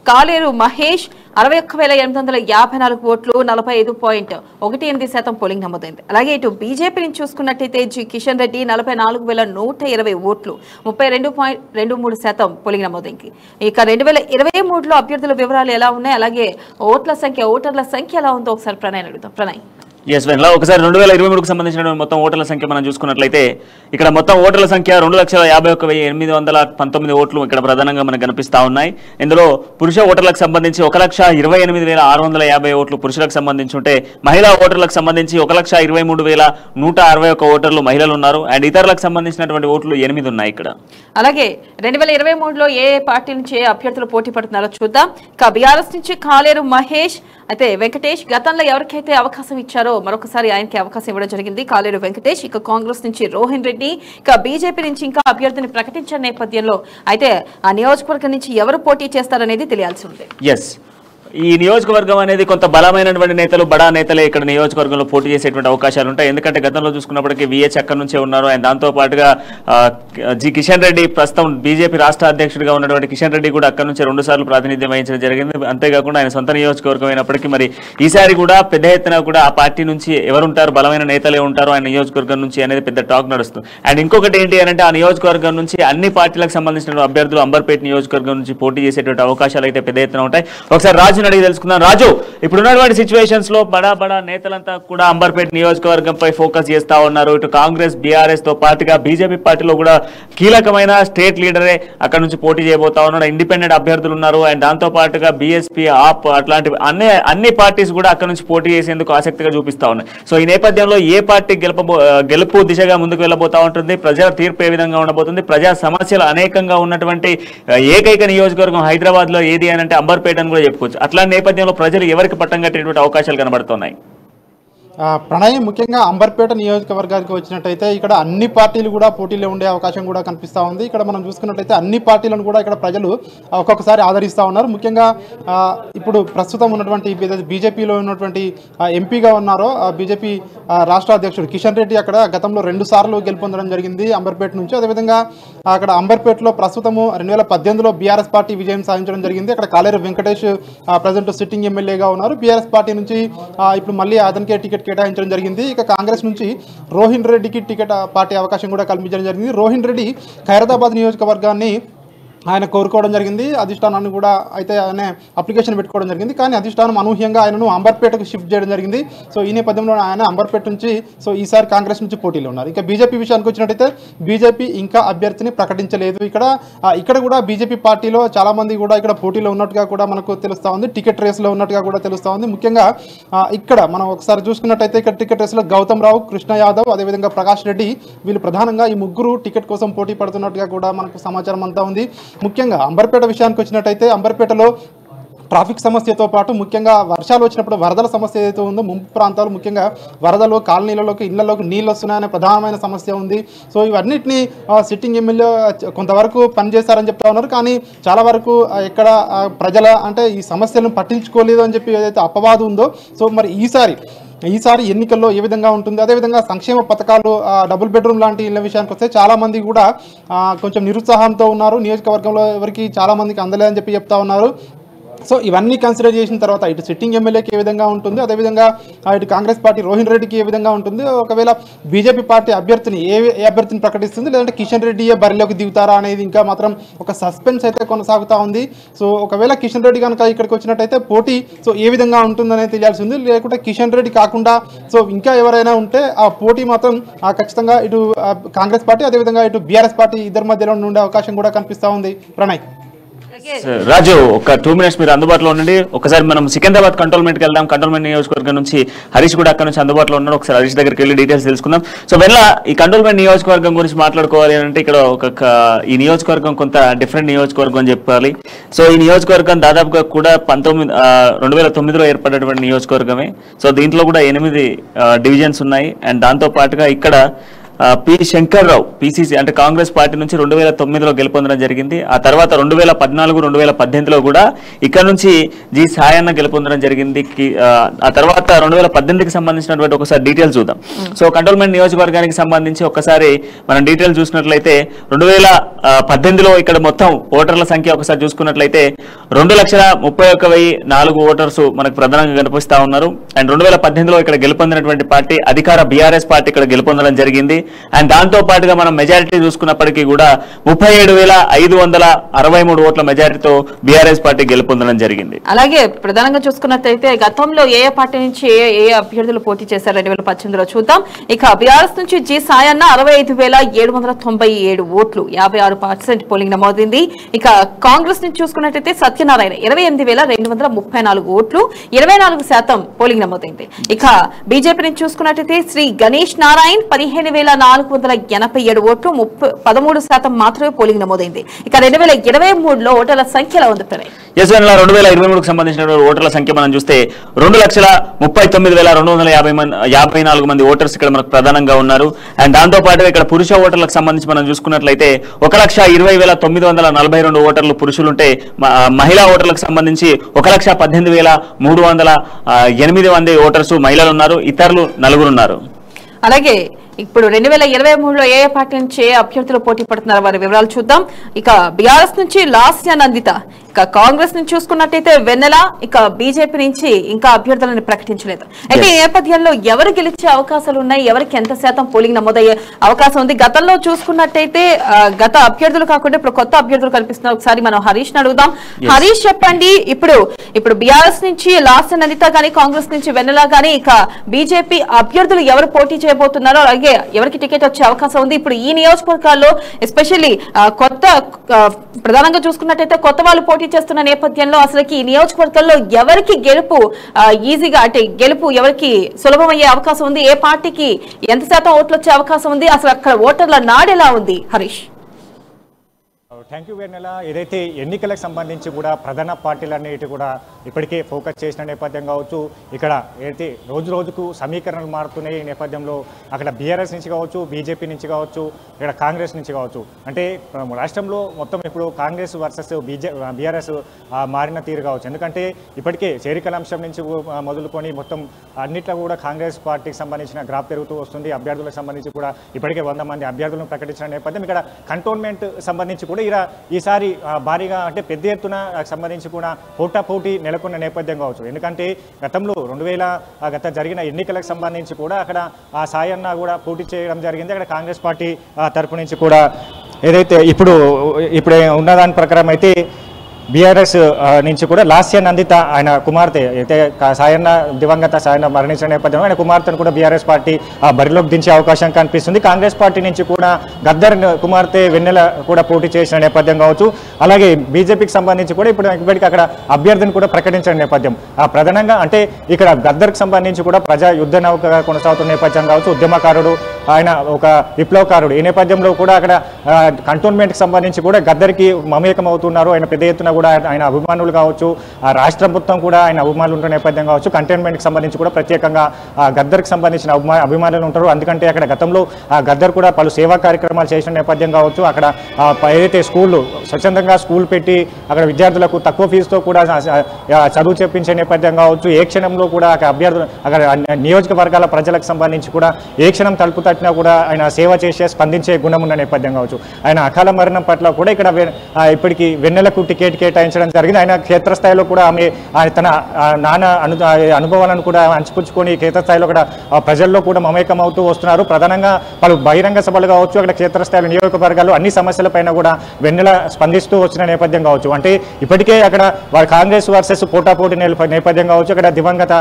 కాలేరు మహేష్ 61,854 ఓట్లు 45.18% పోలింగ్ నమోదైంది. అలాగే ఇటు బీజేపీ నుంచి చూసుకున్నట్టయితే జి కిషన్ రెడ్డి 44,120 ఓట్లు 32.23% పోలింగ్ నమోదైంది. ఇక 2023లో అభ్యర్థుల వివరాలు ఎలా ఉన్నాయి, అలాగే ఓటర్ల సంఖ్య ఎలా ఉందో ఒకసారి ప్రణయ్ అడుగుతాం. ప్రణయ్. ఎస్ వెన్లా, ఒకసారి 2023కు సంబంధించిన మొత్తం ఓటర్ల సంఖ్య మనం చూసుకున్నట్లయితే ఇక్కడ మొత్తం ఓటర్ల సంఖ్య 2,51,819 ఓట్లు ఇక్కడ ప్రధానంగా మనకు కనిపిస్తా ఉన్నాయి. ఇందులో పురుష ఓటర్లకు సంబంధించి 1,28,650 ఓట్లు పురుషులకు సంబంధించి ఉంటే మహిళా ఓటర్లకు సంబంధించి 1,23,161 ఓటర్లు మహిళలు ఉన్నారు. అండ్ ఇతరులకు సంబంధించినటువంటి ఓట్లు 8 ఉన్నాయి ఇక్కడ. అలాగే 2023లో ఏ పార్టీ నుంచి ఏ అభ్యర్థులు పోటీ పడుతున్నారో చూద్దాం. ఇక బీఆర్ఎస్ నుంచి కాలేరు మహేష్ అయితే వెంకటేష్ గతంలో ఎవరికైతే అవకాశం ఇచ్చారో మరొకసారి ఆయనకి అవకాశం ఇవ్వడం జరిగింది. కాలేరు వెంకటేష్. ఇక కాంగ్రెస్ నుంచి రోహిన్ రెడ్డి, ఇక బీజేపీ నుంచి ఇంకా అభ్యర్థిని ప్రకటించిన నేపథ్యంలో అయితే ఆ నియోజకవర్గం నుంచి ఎవరు పోటీ చేస్తారనేది తెలియాల్సి ఉంది. ఎస్, ఈ నియోజకవర్గం అనేది కొంత బలమైనటువంటి నేతలు బడా నేతలే ఇక్కడ నియోజకవర్గంలో పోటీ చేసేటువంటి అవకాశాలు ఉంటాయి. ఎందుకంటే గతంలో చూసుకున్నప్పటికీ విహెచ్ అక్కడి నుంచే ఉన్నారు. అండ్ దాంతో పాటుగా జి కిషన్ రెడ్డి ప్రస్తుతం బీజేపీ రాష్ట్ర అధ్యక్షుడిగా ఉన్నటువంటి కిషన్ రెడ్డి కూడా అక్కడి నుంచి 2 సార్లు ప్రాతినిధ్యం వహించడం జరిగింది. అంతేకాకుండా ఆయన సొంత నియోజకవర్గం అయినప్పటికీ మరి ఈసారి కూడా పెద్ద ఎత్తున కూడా ఆ పార్టీ నుంచి ఎవరుంటారు, బలమైన నేతలే ఉంటారు ఆయన నియోజకవర్గం నుంచి అనేది పెద్ద టాక్ నడుస్తుంది. అండ్ ఇంకొకటి ఏంటి అంటే ఆ నియోజకవర్గం నుంచి అన్ని పార్టీలకు సంబంధించిన అభ్యర్థులు అంబర్పేట నియోజకవర్గం నుంచి పోటీ చేసేటువంటి అవకాశాలు అయితే పెద్ద ఎత్తున ఉంటాయి. ఒకసారి రాజు అడిగి తెలుసుకుందాం. రాజు, ఇప్పుడున్నటువంటి సిచ్యువేషన్స్ లో బడా నేతలంతా కూడా అంబర్పేట నియోజకవర్గంపై ఫోకస్ చేస్తా ఉన్నారు. ఇటు కాంగ్రెస్ బీఆర్ఎస్ తో పాటుగా బీజేపీ పార్టీలో కూడా కీలకమైన స్టేట్ లీడరే అక్కడ నుంచి పోటీ చేయబోతా ఉన్నాడు. ఇండిపెండెంట్ అభ్యర్థులు ఉన్నారు. అండ్ దాంతో పాటుగా బీఎస్పీ ఆప్ అట్లాంటి అన్ని పార్టీస్ కూడా అక్కడ నుంచి పోటీ చేసేందుకు ఆసక్తిగా చూపిస్తా ఉన్నాయి. సో ఈ నేపథ్యంలో ఏ పార్టీ గెలుపు దిశగా ముందుకు వెళ్ళబోతా ఉంటుంది, ప్రజల తీర్పు ఏ విధంగా ఉండబోతుంది, ప్రజా సమస్యలు అనేకంగా ఉన్నటువంటి ఏకైక నియోజకవర్గం హైదరాబాద్ లో ఏది అని అంటే అంబర్పేట అని కూడా చెప్పుకోవచ్చు. అట్లాంటి నేపథ్యంలో ప్రజలు ఎవరికి పట్టం కట్టేటువంటి అవకాశాలు కనబడుతున్నాయి? ప్రణయ్, ముఖ్యంగా అంబర్పేట నియోజకవర్గానికి వచ్చినట్టయితే ఇక్కడ అన్ని పార్టీలు కూడా పోటీలో ఉండే అవకాశం కూడా కనిపిస్తూ ఉంది. ఇక్కడ మనం చూసుకున్నట్టయితే అన్ని పార్టీలను కూడా ఇక్కడ ప్రజలు ఒక్కొక్కసారి ఆదరిస్తూ ఉన్నారు. ముఖ్యంగా ఇప్పుడు ప్రస్తుతం ఉన్నటువంటి బీజేపీలో ఉన్నటువంటి ఎంపీగా ఉన్నారో బీజేపీ రాష్ట్ర అధ్యక్షుడు కిషన్ రెడ్డి అక్కడ గతంలో 2 సార్లు గెలుపొందడం జరిగింది అంబర్పేట నుంచి. అదేవిధంగా అక్కడ అంబర్పేటలో ప్రస్తుతము 2018లో బీఆర్ఎస్ పార్టీ విజయం సాధించడం జరిగింది. అక్కడ కాలేరు వెంకటేష్ ప్రజెంట్ సిట్టింగ్ ఎమ్మెల్యేగా ఉన్నారు. బీఆర్ఎస్ పార్టీ నుంచి ఇప్పుడు మళ్ళీ అతనికే టికెట్ కేటాయించడం జరిగింది. ఇక కాంగ్రెస్ నుంచి రోహిన్ రెడ్డికి టికెట్ పార్టీ అవకాశం కూడా కల్పించడం జరిగింది. రోహిన్ రెడ్డి ఖైరతాబాద్ నియోజకవర్గాన్ని ఆయన కోరుకోవడం జరిగింది. అధిష్టానాన్ని కూడా అయితే ఆయన అప్లికేషన్ పెట్టుకోవడం జరిగింది. కానీ అధిష్టానం అనూహ్యంగా ఆయనను అంబర్పేటకు షిఫ్ట్ చేయడం జరిగింది. సో ఈ నేపథ్యంలో ఆయన అంబర్పేట నుంచి ఈసారి కాంగ్రెస్ నుంచి పోటీలో ఉన్నారు. ఇక బీజేపీ విషయానికి వచ్చినట్టయితే బీజేపీ ఇంకా అభ్యర్థిని ప్రకటించలేదు. ఇక్కడ కూడా బీజేపీ పార్టీలో చాలా మంది కూడా ఇక్కడ పోటీలో ఉన్నట్టుగా కూడా మనకు తెలుస్తూ ఉంది. టికెట్ రేస్లో ఉన్నట్టుగా కూడా తెలుస్తూ ఉంది. ముఖ్యంగా ఇక్కడ మనం ఒకసారి చూసుకున్నట్టయితే ఇక్కడ టికెట్ రేస్లో గౌతమ్ రావు, కృష్ణ యాదవ్, అదేవిధంగా ప్రకాష్ రెడ్డి వీళ్ళు ప్రధానంగా ఈ ముగ్గురు టికెట్ కోసం పోటీ పడుతున్నట్టుగా కూడా మనకు సమాచారం అంతా ఉంది. ముఖ్యంగా అంబర్పేట విషయానికి వచ్చినట్టయితే అంబర్పేటలో ట్రాఫిక్ సమస్యతో పాటు ముఖ్యంగా వర్షాలు వచ్చినప్పుడు వరదల సమస్య ఏదైతే ఉందో ముంపు ప్రాంతాలు ముఖ్యంగా వరదలు కాలనీలలోకి ఇళ్లలోకి నీళ్ళు వస్తున్నాయనే ప్రధానమైన సమస్య ఉంది. సో ఇవన్నిటిని సిట్టింగ్ ఎమ్మెల్యే కొంతవరకు పనిచేస్తారని చెప్తా ఉన్నారు. కానీ చాలా వరకు ఇక్కడ ప్రజల అంటే ఈ సమస్యలను పట్టించుకోలేదు అని చెప్పి ఏదైతే అపవాదు ఉందో సో మరి ఈసారి ఎన్నికల్లో ఏ విధంగా ఉంటుంది, అదేవిధంగా సంక్షేమ పథకాలు డబుల్ బెడ్రూమ్ లాంటి ఇళ్ళ విషయానికి వస్తే చాలామంది కూడా కొంచెం నిరుత్సాహంతో ఉన్నారు. నియోజకవర్గంలో ఎవరికి చాలామందికి అందలేదని చెప్పి చెప్తా ఉన్నారు. సో ఇవన్నీ కన్సిడర్ చేసిన తర్వాత ఇటు సిట్టింగ్ ఎమ్మెల్యేకి ఏ విధంగా ఉంటుంది, అదేవిధంగా ఇటు కాంగ్రెస్ పార్టీ రోహిన్ రెడ్డికి ఏ విధంగా ఉంటుంది, ఒకవేళ బీజేపీ పార్టీ అభ్యర్థిని ఏ అభ్యర్థిని ప్రకటిస్తుంది, లేదంటే కిషన్ రెడ్డియే బరిలోకి దిగుతారా అనేది ఇంకా మాత్రం ఒక సస్పెన్స్ అయితే కొనసాగుతూ ఉంది. సో ఒకవేళ కిషన్ రెడ్డి కనుక ఇక్కడికి వచ్చినట్టయితే పోటీ సో ఏ విధంగా ఉంటుందనేది తెలియాల్సి ఉంది. లేకుంటే కిషన్ రెడ్డి కాకుండా సో ఇంకా ఎవరైనా ఉంటే ఆ పోటీ మాత్రం ఖచ్చితంగా ఇటు కాంగ్రెస్ పార్టీ అదేవిధంగా ఇటు బీఆర్ఎస్ పార్టీ ఇద్దరి మధ్యలో ఉండే అవకాశం కూడా కనిపిస్తూ ఉంది. ప్రణయ్, రాజు, ఒక 2 minutes మీరు అందుబాటులో ఉండండి. ఒకసారి మనం సికింద్రాబాద్ కంటోన్మెంట్కి వెళ్దాం. కంటోన్మెంట్ నియోజకవర్గం నుంచి హరీష్ కూడా అక్కడ నుంచి అందుబాటులో ఉన్నాడు. ఒకసారి హరీష్ దగ్గరికి వెళ్ళి డీటెయిల్స్ తెలుసుకుందాం. సో ఈ కంటోన్మెంట్ నియోజకవర్గం గురించి మాట్లాడుకోవాలి అంటే ఇక్కడ ఈ నియోజకవర్గం కొంత డిఫరెంట్ నియోజకవర్గం అని చెప్పాలి. సో ఈ నియోజకవర్గం దాదాపుగా కూడా 2009లో ఏర్పడినటువంటి నియోజకవర్గమే. సో దీంట్లో కూడా 8 డివిజన్స్ ఉన్నాయి. అండ్ దాంతో పాటుగా ఇక్కడ పి శంకర్రావు పిసిసి అంటే కాంగ్రెస్ పార్టీ నుంచి 2009లో గెలుపొందడం జరిగింది. ఆ తర్వాత 2014, 2018లో కూడా ఇక్కడ నుంచి జి సాయన్న గెలుపొందడం జరిగింది. ఆ తర్వాత 2018కి సంబంధించినటువంటి ఒకసారి డీటెయిల్స్ చూద్దాం. సో కంటోన్మెంట్ నియోజకవర్గానికి సంబంధించి ఒకసారి మనం డీటెయిల్స్ చూసినట్లయితే 2018లో ఇక్కడ మొత్తం ఓటర్ల సంఖ్య ఒకసారి చూసుకున్నట్లయితే 2,31,4 ఓటర్స్ మనకు ప్రధానంగా కనిపిస్తా ఉన్నారు. అండ్ 2018లో ఇక్కడ గెలుపొందినటువంటి పార్టీ అధికార బీఆర్ఎస్ పార్టీ ఇక్కడ గెలుపొందడం జరిగింది. అండ్ దాంతో పాటుగా మనం మెజారిటీ చూసుకున్నప్పటికీ కూడా 37,563 ఓట్ల మెజారిటీతో బీఆర్ఎస్ పార్టీ గెలుపొందడం జరిగింది. అలాగే ప్రధానంగా చూసుకున్నట్లయితే గతంలో ఏ పార్టీ నుంచి ఏ అభ్యర్థులు పోటీ చేశారు 2018లో చూద్దాం. ఇక బీఆర్ఎస్ నుంచి జి సాయన్న 65,797 ఓట్లు, 56% పోలింగ్ నమోదైంది. ఇక కాంగ్రెస్ నుంచి చూసుకున్నట్లయితే సత్యనారాయణ 28,234 ఓట్లు, 24% పోలింగ్ నమోదైంది. ఇక బీజేపీ నుంచి చూసుకున్నట్లయితే శ్రీ గణేష్ నారాయణ్ 15,000 2,487 ఓట్లు 13% మాత్రమే పోలింగ్ నమోదైంది. ఇక 2023లో ఓటర్ల సంఖ్యలో ఉంది పెరిగింది. 2023కు సంబంధించిన ఓటర్ల సంఖ్య మనం చూస్తే 2,39,254 మంది ఓటర్స్ ఇక్కడ మనకు ప్రధానంగా ఉన్నారు. అండ్ దాంతో పాటు ఇక్కడ పురుష ఓటర్లకు సంబంధించి మనం చూసుకున్నట్లయితే 1,20,942 ఓటర్లు పురుషులుంటే మహిళా ఓటర్లకు సంబంధించి 1,18,308 మంది ఓటర్స్ మహిళలు ఉన్నారు. ఇతరులు 4 ఉన్నారు. అలాగే ఇప్పుడు 2023లో ఏ పార్టీ నుంచి ఏ అభ్యర్థులు పోటీ పడుతున్నారో వారి వివరాలు చూద్దాం. ఇక బీఆర్ఎస్ నుంచి లాస్య నందిత, ఇక కాంగ్రెస్ నుంచి చూసుకున్నట్టయితే వెన్నెల, ఇక బీజేపీ నుంచి ఇంకా అభ్యర్థులను ప్రకటించలేదు. అయితే ఈ నేపథ్యంలో ఎవరు గెలిచే అవకాశాలు ఉన్నాయి, ఎవరికి ఎంత శాతం పోలింగ్ నమోదయ్యే అవకాశం ఉంది? గతంలో చూసుకున్నట్టయితే గత అభ్యర్థులు కాకుండా ఇప్పుడు కొత్త అభ్యర్థులు కనిపిస్తున్నారు. ఒకసారి మనం హరీష్ అడుగుదాం. హరీష్ చెప్పండి, ఇప్పుడు బీఆర్ఎస్ నుంచి లాస్య నందిత గానీ, కాంగ్రెస్ నుంచి వెన్నెల గానీ, ఇక బీజేపీ అభ్యర్థులు ఎవరు పోటీ చేయబోతున్నారో, అలాగే ఎవరికి టికెట్ వచ్చే అవకాశం ఉంది? ఇప్పుడు ఈ నియోజకవర్గాల్లో ఎస్పెషల్లీ ప్రధానంగా చూసుకున్నట్టయితే కొత్త వాళ్ళు పోటీ చేస్తున్న నేపథ్యంలో అసలుకి ఈ నియోజకవర్గాల్లో ఎవరికి గెలుపు ఈజీగా, అంటే గెలుపు ఎవరికి సులభమయ్యే అవకాశం ఉంది? ఏ పార్టీకి ఎంత శాతం ఓట్లు వచ్చే అవకాశం ఉంది? అసలు అక్కడ ఓటర్ల నాడు ఎలా ఉంది? హరీష్. థ్యాంక్ యూ వెన్నెల. ఏదైతే ఎన్నికలకు సంబంధించి కూడా ప్రధాన పార్టీలన్నిటి కూడా ఇప్పటికే ఫోకస్ చేసిన నేపథ్యం కావచ్చు, ఇక్కడ ఏదైతే రోజు రోజుకు సమీకరణలు మారుతున్నాయి ఈ నేపథ్యంలో అక్కడ బీఆర్ఎస్ నుంచి కావచ్చు, బీజేపీ నుంచి కావచ్చు, ఇక్కడ కాంగ్రెస్ నుంచి కావచ్చు, అంటే రాష్ట్రంలో మొత్తం ఇప్పుడు కాంగ్రెస్ వర్సెస్ బీఆర్ఎస్ మారిన తీరు కావచ్చు. ఎందుకంటే ఇప్పటికే చేరికల అంశం నుంచి మొదలుకొని మొత్తం అన్నిట్లో కూడా కాంగ్రెస్ పార్టీకి సంబంధించిన గ్రాఫ్ పెరుగుతూ వస్తుంది. అభ్యర్థులకు సంబంధించి కూడా ఇప్పటికే 100 మంది అభ్యర్థులను ప్రకటించిన నేపథ్యం ఇక్కడ కంటోన్మెంట్ సంబంధించి కూడా ఈసారి భారీగా అంటే పెద్ద ఎత్తున సంబంధించి కూడా పోటాపోటీ నెలకొన్న నేపథ్యం కావచ్చు. ఎందుకంటే గతంలో 2000 జరిగిన ఎన్నికలకు సంబంధించి కూడా అక్కడ సాయన్న కూడా పోటీ చేయడం జరిగింది. అక్కడ కాంగ్రెస్ పార్టీ తరపు నుంచి కూడా ఏదైతే ఇప్పుడు ఉన్నదాని ప్రకారం అయితే బీఆర్ఎస్ నుంచి కూడా లాస్య నందిత ఆయన కుమార్తె అయితే దివంగత సాయన్న మరణించిన నేపథ్యంలో ఆయన కుమార్తెను కూడా బీఆర్ఎస్ పార్టీ బరిలోకి దించే అవకాశం కనిపిస్తుంది. కాంగ్రెస్ పార్టీ నుంచి కూడా గద్దర్ కుమార్తె వెన్నెల కూడా పోటీ చేసిన నేపథ్యం కావచ్చు. అలాగే బీజేపీకి సంబంధించి కూడా ఇప్పటికి అక్కడ అభ్యర్థిని కూడా ప్రకటించిన నేపథ్యం. ప్రధానంగా అంటే ఇక్కడ గద్దర్కి సంబంధించి కూడా ప్రజా యుద్ధ నౌకగా కొనసాగుతున్న నేపథ్యం కావచ్చు. ఉద్యమకారుడు, ఆయన ఒక విప్లవకారుడు. ఈ నేపథ్యంలో కూడా అక్కడ కంటోన్మెంట్కి సంబంధించి కూడా గద్దర్కి మమేకం అవుతున్నారు. ఆయన పెద్ద ఎత్తున కూడా ఆయన అభిమానులు కావచ్చు, రాష్ట్రం మొత్తం కూడా ఆయన అభిమానులు ఉంటున్న నేపథ్యం కావచ్చు. కంటోన్మెంట్కి సంబంధించి కూడా ప్రత్యేకంగా గద్దర్కి సంబంధించిన అభిమానులు ఉంటారు. అందుకంటే అక్కడ గతంలో గద్దర్ కూడా పలు సేవా కార్యక్రమాలు చేసిన నేపథ్యం కావచ్చు. అక్కడ ఏదైతే స్వచ్ఛందంగా స్కూల్ పెట్టి అక్కడ విద్యార్థులకు తక్కువ ఫీజుతో కూడా చదువు చెప్పించే నేపథ్యం కావచ్చు. ఏ క్షణంలో కూడా అభ్యర్థులు అక్కడ నియోజకవర్గాల ప్రజలకు సంబంధించి కూడా ఏ క్షణం తలుపు తట్టినా కూడా ఆయన సేవ చేసే స్పందించే గుణం ఉన్న నేపథ్యం కావచ్చు. ఆయన అకాల మరణం పట్ల కూడా ఇక్కడ ఇప్పటికీ వెన్నెలకు టికెట్ కేటాయించడం జరిగింది. ఆయన క్షేత్రస్థాయిలో కూడా ఆమె తన నాన్న అనుభవాలను కూడా అంచిపుచ్చుకొని క్షేత్రస్థాయిలో కూడా ప్రజల్లో కూడా మమేకం అవుతూ వస్తున్నారు. ప్రధానంగా పలు బహిరంగ సభలు కావచ్చు, అక్కడ క్షేత్రస్థాయిలో నియోజకవర్గాలు అన్ని సమస్యలపైన కూడా వెన్నెల స్పందిస్తూ వచ్చిన నేపథ్యం కావచ్చు. అంటే ఇప్పటికే అక్కడ కాంగ్రెస్ వర్సెస్ పోటాపోటీ నేపథ్యం కావచ్చు. అక్కడ దివంగత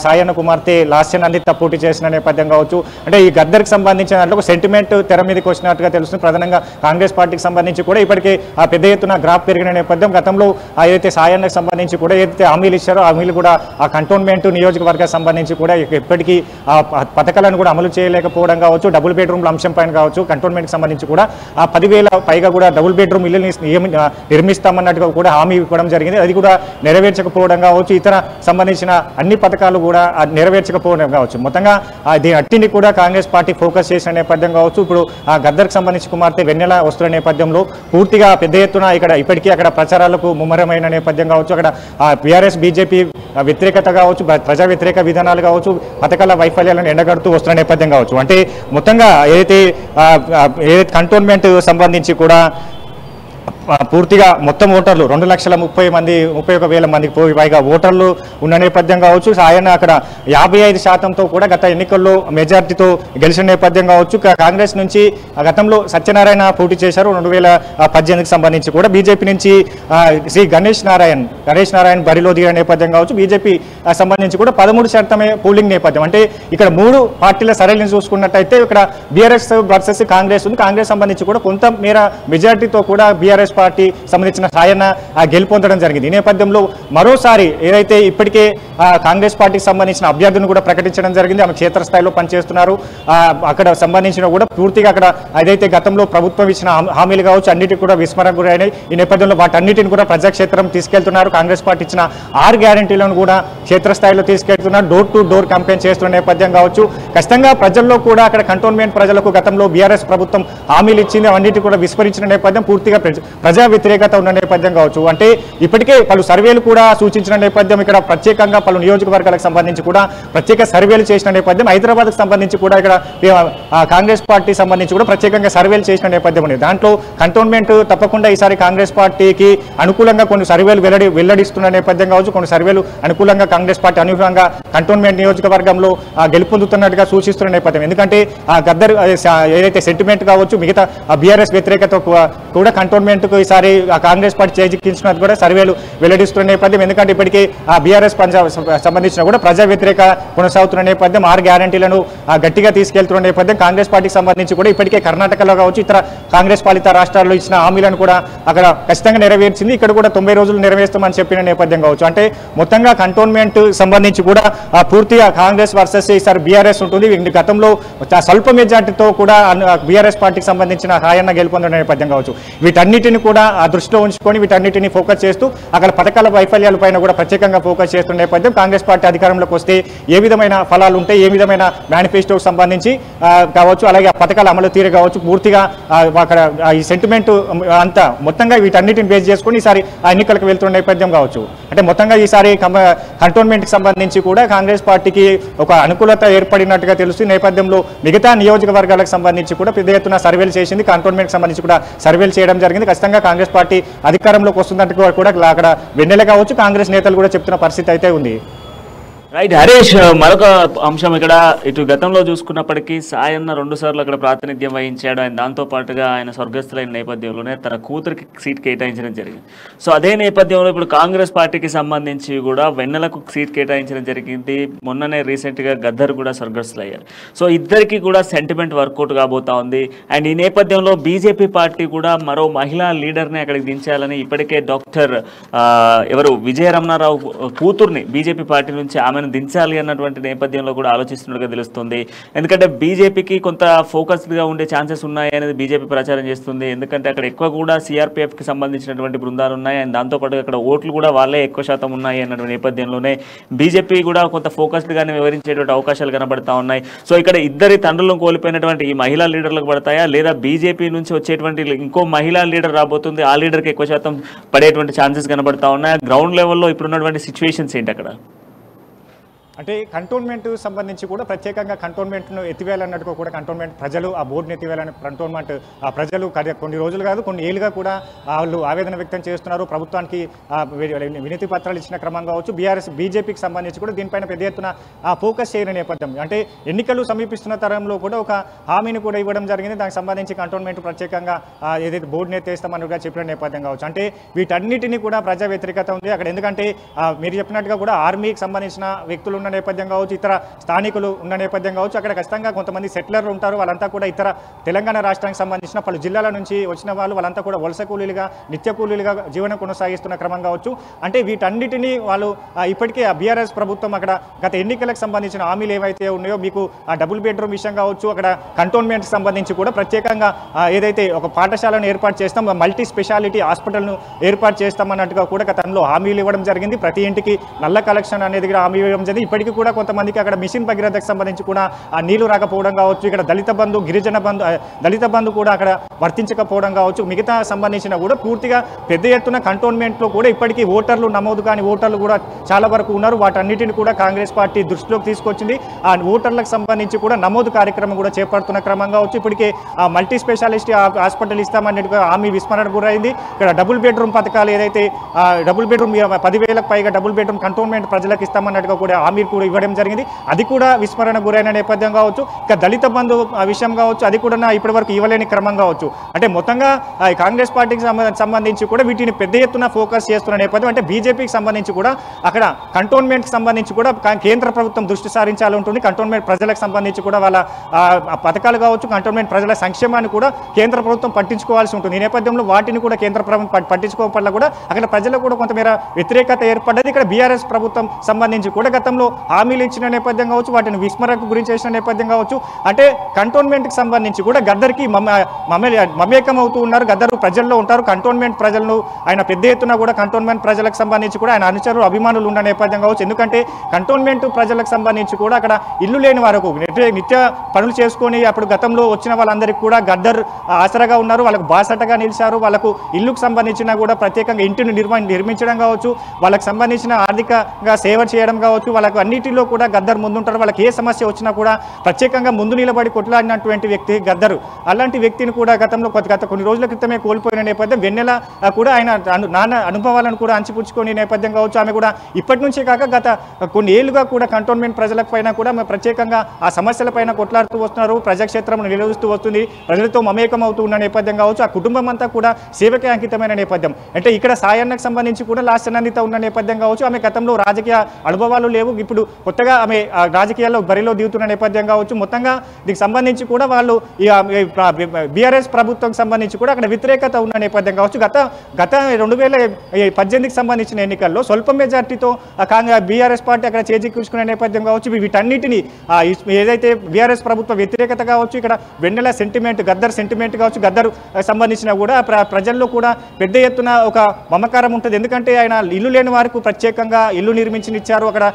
సాయన్న కుమార్తె లాస్య నందిత పోటీ చేసిన నేపథ్యం కావచ్చు. అంటే ఈ గద్దర్కి సంబంధించిన దాంట్లో ఒక సెంటిమెంట్ తెర మీదకి వచ్చినట్టుగా తెలుస్తుంది. ప్రధానంగా కాంగ్రెస్ పార్టీకి సంబంధించి కూడా ఇప్పటికే పెద్ద ఎత్తున గ్రాఫ్ పెరిగిన నేపథ్యం. గతంలో ఏదైతే సాయన్నకు సంబంధించి కూడా ఏదైతే హామీలు ఇచ్చారో హామీలు కూడా ఆ కంటోన్మెంట్ నియోజకవర్గానికి సంబంధించి కూడా ఇప్పటికీ ఆ పథకాలను కూడా అమలు చేయలేకపోవడం కావచ్చు. డబుల్ బెడ్రూమ్ల అంశం పైన కావచ్చు, కంటోన్మెంట్కి సంబంధించి కూడా ఆ 10,000 పైగా కూడా డబుల్ బెడ్రూమ్ ఇల్లు నిర్మిస్తామన్నట్టుగా కూడా హామీ ఇవ్వడం జరిగింది. అది కూడా నెరవేర్చకపోవడం కావచ్చు. ఇతర సంబంధించిన అన్ని పథకాలు కూడా నెరవేర్చకపోవడం కావచ్చు. మొత్తంగా అట్టిని కూడా కాంగ్రెస్ పార్టీ ఫోకస్ చేసిన నేపథ్యం కావచ్చు. ఇప్పుడు ఆ గద్దర్కి సంబంధించి కుమార్తె వెన్నెల వస్తున్న నేపథ్యంలో పూర్తిగా పెద్ద ఎత్తున ఇక్కడ ఇప్పటికీ అక్కడ ప్రచారాలకు ముమ్మరమైన నేపథ్యం కావచ్చు. అక్కడ బీఆర్ఎస్ బీజేపీ వ్యతిరేకత కావచ్చు, ప్రజా వ్యతిరేక విధానాలు కావచ్చు, పథకాల వైఫల్యాలను ఎండగడుతూ వస్తున్న నేపథ్యం కావచ్చు. అంటే మొత్తంగా ఏదైతే కంటోన్మెంట్ సంబంధించి కూడా పూర్తిగా మొత్తం ఓటర్లు 2,30,31,000 మందికి పైగా ఓటర్లు ఉన్న నేపథ్యం కావచ్చు. ఆయన అక్కడ 55%తో కూడా గత ఎన్నికల్లో మెజార్టీతో గెలిచిన నేపథ్యం కావచ్చు. కాంగ్రెస్ నుంచి గతంలో సత్యనారాయణ పోటీ చేశారు 2018కి సంబంధించి కూడా. బీజేపీ నుంచి శ్రీ గణేష్ నారాయణ బరిలో దిగిన నేపథ్యం కావచ్చు. బీజేపీ సంబంధించి కూడా 13% పోలింగ్ నేపథ్యం. అంటే ఇక్కడ 3 పార్టీల సరళిని చూసుకున్నట్టయితే ఇక్కడ బీఆర్ఎస్ వర్సెస్ కాంగ్రెస్ ఉంది. కాంగ్రెస్ సంబంధించి కూడా కొంత మేర మెజార్టీతో కూడా బీఆర్ఎస్ పార్టీ సంబంధించిన సాయన్న గెలుపొందడం జరిగింది. ఈ నేపథ్యంలో మరోసారి ఏదైతే ఇప్పటికే కాంగ్రెస్ పార్టీకి సంబంధించిన అభ్యర్థిని కూడా ప్రకటించడం జరిగింది. ఆమె క్షేత్రస్థాయిలో పనిచేస్తున్నారు. అక్కడ సంబంధించిన కూడా పూర్తిగా అక్కడ ఏదైతే గతంలో ప్రభుత్వం ఇచ్చిన హామీలు కావచ్చు అన్నిటికీ కూడా విస్మరణకు గురైనాయి. ఈ నేపథ్యంలో వాటన్నిటిని కూడా ప్రజాక్షేత్రం తీసుకెళ్తున్నారు. కాంగ్రెస్ పార్టీ ఇచ్చిన 6 గ్యారంటీలను కూడా క్షేత్రస్థాయిలో తీసుకెళ్తున్నారు. డోర్ టు డోర్ క్యాంపెయిన్ చేస్తున్న నేపథ్యం కావచ్చు. ఖచ్చితంగా ప్రజల్లో కూడా అక్కడ కంటోన్మెంట్ ప్రజలకు గతంలో బీఆర్ఎస్ ప్రభుత్వం హామీలు ఇచ్చింది, అవన్నిటి కూడా విస్మరించిన నేపథ్యం, పూర్తిగా ప్రజా వ్యతిరేకత ఉన్న నేపథ్యం కావచ్చు. అంటే ఇప్పటికే పలు సర్వేలు కూడా సూచించిన నేపథ్యం, ఇక్కడ ప్రత్యేకంగా పలు నియోజకవర్గాలకు సంబంధించి కూడా ప్రత్యేక సర్వేలు చేసిన నేపథ్యం, హైదరాబాద్కు సంబంధించి కూడా ఇక్కడ కాంగ్రెస్ పార్టీ సంబంధించి కూడా ప్రత్యేకంగా సర్వేలు చేసిన నేపథ్యం ఉంది. దాంట్లో కంటోన్మెంట్ తప్పకుండా ఈసారి కాంగ్రెస్ పార్టీకి అనుకూలంగా కొన్ని సర్వేలు వెల్లడిస్తున్న నేపథ్యం కావచ్చు. కొన్ని సర్వేలు అనుకూలంగా కాంగ్రెస్ పార్టీ అనుకూలంగా కంటోన్మెంట్ నియోజకవర్గంలో గెలుపొందుతున్నట్టుగా సూచిస్తున్న నేపథ్యం. ఎందుకంటే గద్దర్ ఏదైతే సెంటిమెంట్ కావచ్చు, మిగతా బీఆర్ఎస్ వ్యతిరేకత కూడా కంటోన్మెంట్కు ఈసారి కాంగ్రెస్ పార్టీ చేజిక్కించినట్టు కూడా సర్వేలు వెల్లడిస్తున్న నేపథ్యం. ఎందుకంటే ఇప్పటికీ బీఆర్ఎస్ సంబంధించిన కూడా ప్రజా వ్యతిరేక కొనసాగుతున్న నేపథ్యం, 6 గ్యారంటీలను గట్టిగా తీసుకెళ్తున్న నేపథ్యం. కాంగ్రెస్ పార్టీకి సంబంధించి కూడా ఇప్పటికే కర్ణాటకలో కావచ్చు, ఇతర కాంగ్రెస్ పాలిత రాష్ట్రాల్లో ఇచ్చిన హామీలను కూడా అక్కడ ఖచ్చితంగా నెరవేర్చింది. ఇక్కడ కూడా 90 రోజులు నెరవేర్స్తామని చెప్పిన నేపథ్యం కావచ్చు. అంటే మొత్తంగా కంటోన్మెంట్ సంబంధించి కూడా పూర్తిగా కాంగ్రెస్ వర్సెస్ ఈసారి బీఆర్ఎస్ ఉంటుంది. గతంలో స్వల్ప మెజార్టీతో కూడా బీఆర్ఎస్ పార్టీకి సంబంధించిన హాయన్న గెలుపొందిన నేపథ్యం కావచ్చు. వీటన్నిటిని కూడా దృష్టిలో ఉంచుకొని వీటన్నిటిని ఫోకస్ చేస్తూ అక్కడ పథకాల వైఫల్యాల పైన కూడా ప్రత్యేకంగా ఫోకస్ చేస్తున్న నేపథ్యం. కాంగ్రెస్ పార్టీ అధికారంలోకి వస్తే ఏ విధమైన ఫలాలు ఉంటాయి, ఏ విధమైన మేనిఫెస్టోకి సంబంధించి కావచ్చు, అలాగే పథకాల అమలు తీరు కావచ్చు, పూర్తిగా అక్కడ ఈ సెంటిమెంట్ అంతా మొత్తంగా వీటన్నిటిని బేస్ చేసుకుని ఈసారి ఎన్నికలకు వెళ్తున్న నేపథ్యం కావచ్చు. అంటే మొత్తంగా ఈసారి కంటోన్మెంట్కి సంబంధించి కూడా కాంగ్రెస్ పార్టీకి ఒక అనుకూలత ఏర్పడినట్టుగా తెలుస్తుంది. నేపథ్యంలో మిగతా నియోజకవర్గాలకు సంబంధించి కూడా పెద్ద ఎత్తున సర్వేలు చేసింది. కంటోన్మెంట్కి సంబంధించి కూడా సర్వేలు చేయడం జరిగింది. ఖచ్చితంగా కాంగ్రెస్ పార్టీ అధికారంలోకి వస్తున్నట్టు కూడా అక్కడ వెన్నెల కావచ్చు, కాంగ్రెస్ నేతలు కూడా చెప్తున్న పరిస్థితి అయితే ఉంది. రైట్ హరీష్, మరొక అంశం ఇక్కడ ఇటు గతంలో చూసుకున్నప్పటికీ సాయన్న 2 సార్లు అక్కడ ప్రాతినిధ్యం వహించాడు. ఆయన దాంతో పాటుగా ఆయన స్వర్గస్థులైన నేపథ్యంలోనే తన కూతురికి సీట్ కేటాయించడం జరిగింది. సో అదే నేపథ్యంలో ఇప్పుడు కాంగ్రెస్ పార్టీకి సంబంధించి కూడా వెన్నెలకు సీట్ కేటాయించడం జరిగింది. మొన్ననే రీసెంట్గా గద్దర్ కూడా స్వర్గస్థులయ్యారు. సో ఇద్దరికి కూడా సెంటిమెంట్ వర్కౌట్ కాబోతా ఉంది. అండ్ ఈ నేపథ్యంలో బీజేపీ పార్టీ కూడా మరో మహిళా లీడర్ని అక్కడికి దించాలని ఇప్పటికే డాక్టర్ విజయరమణారావు కూతుర్ని బీజేపీ పార్టీ నుంచి ఆమె దించాలి అన్నటువంటి నేపథ్యంలో కూడా ఆలోచిస్తున్నట్టుగా తెలుస్తుంది. ఎందుకంటే బీజేపీకి కొంత ఫోకస్డ్గా ఉండే ఛాన్సెస్ ఉన్నాయి అనేది బీజేపీ ప్రచారం చేస్తుంది. ఎందుకంటే అక్కడ ఎక్కువ కూడా సిఆర్పీఎఫ్కి సంబంధించినటువంటి బృందాలు ఉన్నాయి. అండ్ దాంతోపాటు అక్కడ ఓట్లు కూడా వాళ్ళే ఎక్కువ శాతం ఉన్నాయి అన్నటువంటి నేపథ్యంలోనే బీజేపీ కూడా కొంత ఫోకస్డ్గానే వివరించేటువంటి అవకాశాలు కనబడతా ఉన్నాయి. సో ఇక్కడ ఇద్దరి తండ్రులను కోల్పోయినటువంటి ఈ మహిళా లీడర్లకు పడతాయా, లేదా బీజేపీ నుంచి వచ్చేటువంటి ఇంకో మహిళా లీడర్ రాబోతుంది, ఆ లీడర్కి ఎక్కువ శాతం పడేటువంటి ఛాన్సెస్ కనబడతా ఉన్నాయి? గ్రౌండ్ లెవెల్లో ఇప్పుడున్నటువంటి సిచ్యువేషన్స్ ఏంటి అక్కడ? అంటే కంటోన్మెంట్ సంబంధించి కూడా ప్రత్యేకంగా కంటోన్మెంట్ను ఎత్తివేయాలన్నట్టుగా కూడా కంటోన్మెంట్ ప్రజలు ఆ బోర్డుని ఎత్తివేయాలని కంటోన్మెంట్ ఆ ప్రజలు కొన్ని రోజులు కాదు కొన్ని ఏళ్ళుగా కూడా వాళ్ళు ఆవేదన వ్యక్తం చేస్తున్నారు. ప్రభుత్వానికి వినతి పత్రాలు ఇచ్చిన క్రమం కావచ్చు, బీజేపీకి సంబంధించి కూడా దీనిపైన పెద్ద ఎత్తున ఫోకస్ చేయని నేపథ్యం. అంటే ఎన్నికలు సమీపిస్తున్న తరంలో కూడా ఒక హామీని కూడా ఇవ్వడం జరిగింది. దానికి సంబంధించి కంటోన్మెంట్ ప్రత్యేకంగా ఏదైతే బోర్డుని ఎత్తేస్తామన్నట్టుగా చెప్పిన నేపథ్యం కావచ్చు. అంటే వీటన్నిటినీ కూడా ప్రజా వ్యతిరేకత ఉంది అక్కడ. ఎందుకంటే మీరు చెప్పినట్టుగా కూడా ఆర్మీకి సంబంధించిన వ్యక్తులు ఉన్న నేపథ్యం కావచ్చు, ఇతర స్థానికులు ఉన్న నేపథ్యం కావచ్చు. అక్కడ ఖచ్చితంగా కొంతమంది సెటిలర్లు ఉంటారు. వాళ్ళంతా కూడా ఇతర తెలంగాణ రాష్ట్రానికి సంబంధించిన పలు జిల్లాల నుంచి వచ్చిన వాళ్ళంతా కూడా వలస కూలీలుగా నిత్య కూలీలుగా జీవనం కొనసాగిస్తున్న క్రమం కావచ్చు. అంటే వీటన్నిటినీ వాళ్ళు ఇప్పటికే ఆ బీఆర్ఎస్ ప్రభుత్వం అక్కడ గత ఎన్నికలకు సంబంధించిన హామీలు ఏవైతే ఉన్నాయో, మీకు ఆ డబుల్ బెడ్రూమ్ విషయం కావచ్చు, అక్కడ కంటోన్మెంట్కి సంబంధించి కూడా ప్రత్యేకంగా ఏదైతే ఒక పాఠశాలను ఏర్పాటు చేస్తాం, మల్టీ స్పెషాలిటీ హాస్పిటల్ను ఏర్పాటు చేస్తామన్నట్టుగా కూడా గతంలో హామీలు ఇవ్వడం జరిగింది. ప్రతి ఇంటికి నల్ల కలెక్షన్ అనేది కూడా హామీ ఇవ్వడం జరిగింది. ఇప్పటికీ కూడా కొంతమందికి అక్కడ మిషన్ భగీరథకు సంబంధించి కూడా ఆ నీళ్లు రాకపోవడం కావచ్చు, ఇక్కడ దళిత బంధు కూడా అక్కడ వర్తించకపోవడం కావచ్చు, మిగతా సంబంధించిన కూడా పూర్తిగా పెద్ద ఎత్తున కంటోన్మెంట్లో కూడా ఇప్పటికీ ఓటర్లు నమోదు కాని ఓటర్లు కూడా చాలా వరకు ఉన్నారు. వాటన్నిటిని కూడా కాంగ్రెస్ పార్టీ దృష్టిలోకి తీసుకొచ్చింది. ఆ ఓటర్లకు సంబంధించి కూడా నమోదు కార్యక్రమం కూడా చేపడుతున్న క్రమం కావచ్చు. ఇప్పటికే ఆ మల్టీ స్పెషాలిటీ హాస్పిటల్ ఇస్తామన్నట్టుగా హామీ విస్మరణ గురైంది. ఇక్కడ డబుల్ బెడ్రూమ్ పథకాలు ఏదైతే డబుల్ బెడ్రూమ్ 10,000కు పైగా డబుల్ బెడ్రూమ్ కంటోన్మెంట్ ప్రజలకు ఇస్తామన్నట్టుగా కూడా హామీ కూడా ఇవ్వడం జరిగింది. అది కూడా విస్మరణ గురైన నేపథ్యం కావచ్చు. ఇక దళిత బంధు విషయం కావచ్చు, అది కూడా ఇప్పటి వరకు ఇవ్వలేని క్రమం కావచ్చు. అంటే మొత్తంగా కాంగ్రెస్ పార్టీకి సంబంధించి కూడా వీటిని పెద్ద ఎత్తున ఫోకస్ చేస్తున్న నేపథ్యం. అంటే బీజేపీకి సంబంధించి కూడా అక్కడ కంటోన్మెంట్కి సంబంధించి కూడా కేంద్ర ప్రభుత్వం దృష్టి సారించాలి ఉంటుంది. కంటోన్మెంట్ ప్రజలకు సంబంధించి కూడా వాళ్ళ పథకాలు కావచ్చు, కంటోన్మెంట్ ప్రజల సంక్షేమాన్ని కూడా కేంద్ర ప్రభుత్వం పట్టించుకోవాల్సి ఉంటుంది. ఈ నేపథ్యంలో వాటిని కూడా కేంద్ర ప్రభుత్వం పట్టించుకోవడం వల్ల కూడా అక్కడ ప్రజలకు కూడా కొంతమేర వ్యతిరేకత ఏర్పడ్డది. ఇక్కడ బీఆర్ఎస్ ప్రభుత్వం సంబంధించి కూడా గతంలో హామీలు ఇచ్చిన నేపథ్యం కావచ్చు, వాటిని విస్మరణకు గురి చేసిన నేపథ్యం కావచ్చు. అంటే కంటోన్మెంట్కి సంబంధించి కూడా గద్దర్కి మమేకం అవుతూ ఉన్నారు. గద్దరు ప్రజల్లో ఉంటారు. కంటోన్మెంట్ ప్రజలను ఆయన పెద్ద ఎత్తున కూడా కంటోన్మెంట్ ప్రజలకు సంబంధించి కూడా ఆయన అనుచరులు అభిమానులు ఉన్న నేపథ్యం కావచ్చు. ఎందుకంటే కంటోన్మెంట్ ప్రజలకు సంబంధించి కూడా అక్కడ ఇల్లు లేని వరకు నిత్య పనులు చేసుకొని అప్పుడు గతంలో వచ్చిన వాళ్ళందరికీ కూడా గద్దర్ ఆసరాగా ఉన్నారు. వాళ్ళకు బాసటగా నిలిచారు. వాళ్ళకు ఇల్లుకు సంబంధించిన కూడా ప్రత్యేకంగా ఇంటిని నిర్మించడం కావచ్చు, వాళ్ళకి సంబంధించిన ఆర్థికంగా సేవ చేయడం కావచ్చు, వాళ్ళకు అన్నిటిలో కూడా గద్దర్ ముందుంటారు. వాళ్ళకి ఏ సమస్య వచ్చినా కూడా ప్రత్యేకంగా ముందు నిలబడి కొట్లాడినటువంటి వ్యక్తి గద్దరు. అలాంటి వ్యక్తిని కూడా గతంలో గత కొన్ని రోజుల క్రితమే కోల్పోయిన నేపథ్యం. వెన్నెల కూడా ఆయన నాన్న అనుభవాలను కూడా అంచిపుచ్చుకొని నేపథ్యం కావచ్చు. ఆమె కూడా ఇప్పటి నుంచే కాక గత కొన్ని ఏళ్లుగా కూడా కంటోన్మెంట్ ప్రజల పైన కూడా ప్రత్యేకంగా ఆ సమస్యల పైన కొట్లాడుతూ వస్తున్నారు. ప్రజాక్షేత్రం నిలదీస్తూ వస్తుంది. ప్రజలతో మమేకం అవుతూ ఉన్న నేపథ్యం కావచ్చు. ఆ కుటుంబం అంతా కూడా సేవకే అంకితమైన నేపథ్యం. అంటే ఇక్కడ సాయన్నకు సంబంధించి కూడా లాస్యనందిత ఉన్న నేపథ్యం కావచ్చు. ఆమె గతంలో రాజకీయ అనుభవాలు లేవు. ఇప్పుడు కొత్తగా ఆమె రాజకీయాల్లో బరిలో దిగుతున్న నేపథ్యం కావచ్చు. మొత్తంగా దీనికి సంబంధించి కూడా వాళ్ళు బీఆర్ఎస్ ప్రభుత్వం సంబంధించి కూడా అక్కడ వ్యతిరేకత ఉన్న నేపథ్యం కావచ్చు. గత 2018కి సంబంధించిన ఎన్నికల్లో స్వల్ప మెజార్టీతో బీఆర్ఎస్ పార్టీ అక్కడ చేజిక్కించుకునే నేపథ్యం కావచ్చు. వీటన్నిటిని ఏదైతే బీఆర్ఎస్ ప్రభుత్వ వ్యతిరేకత కావచ్చు, ఇక్కడ వెన్నెల సెంటిమెంట్, గద్దర్ సెంటిమెంట్ కావచ్చు, గద్దర్ సంబంధించిన కూడా ప్రజల్లో కూడా పెద్ద ఎత్తున ఒక మమకారం ఉంటుంది. ఎందుకంటే ఆయన ఇల్లు లేని వారికి ప్రత్యేకంగా ఇల్లు నిర్మించినిచ్చారు. అక్కడ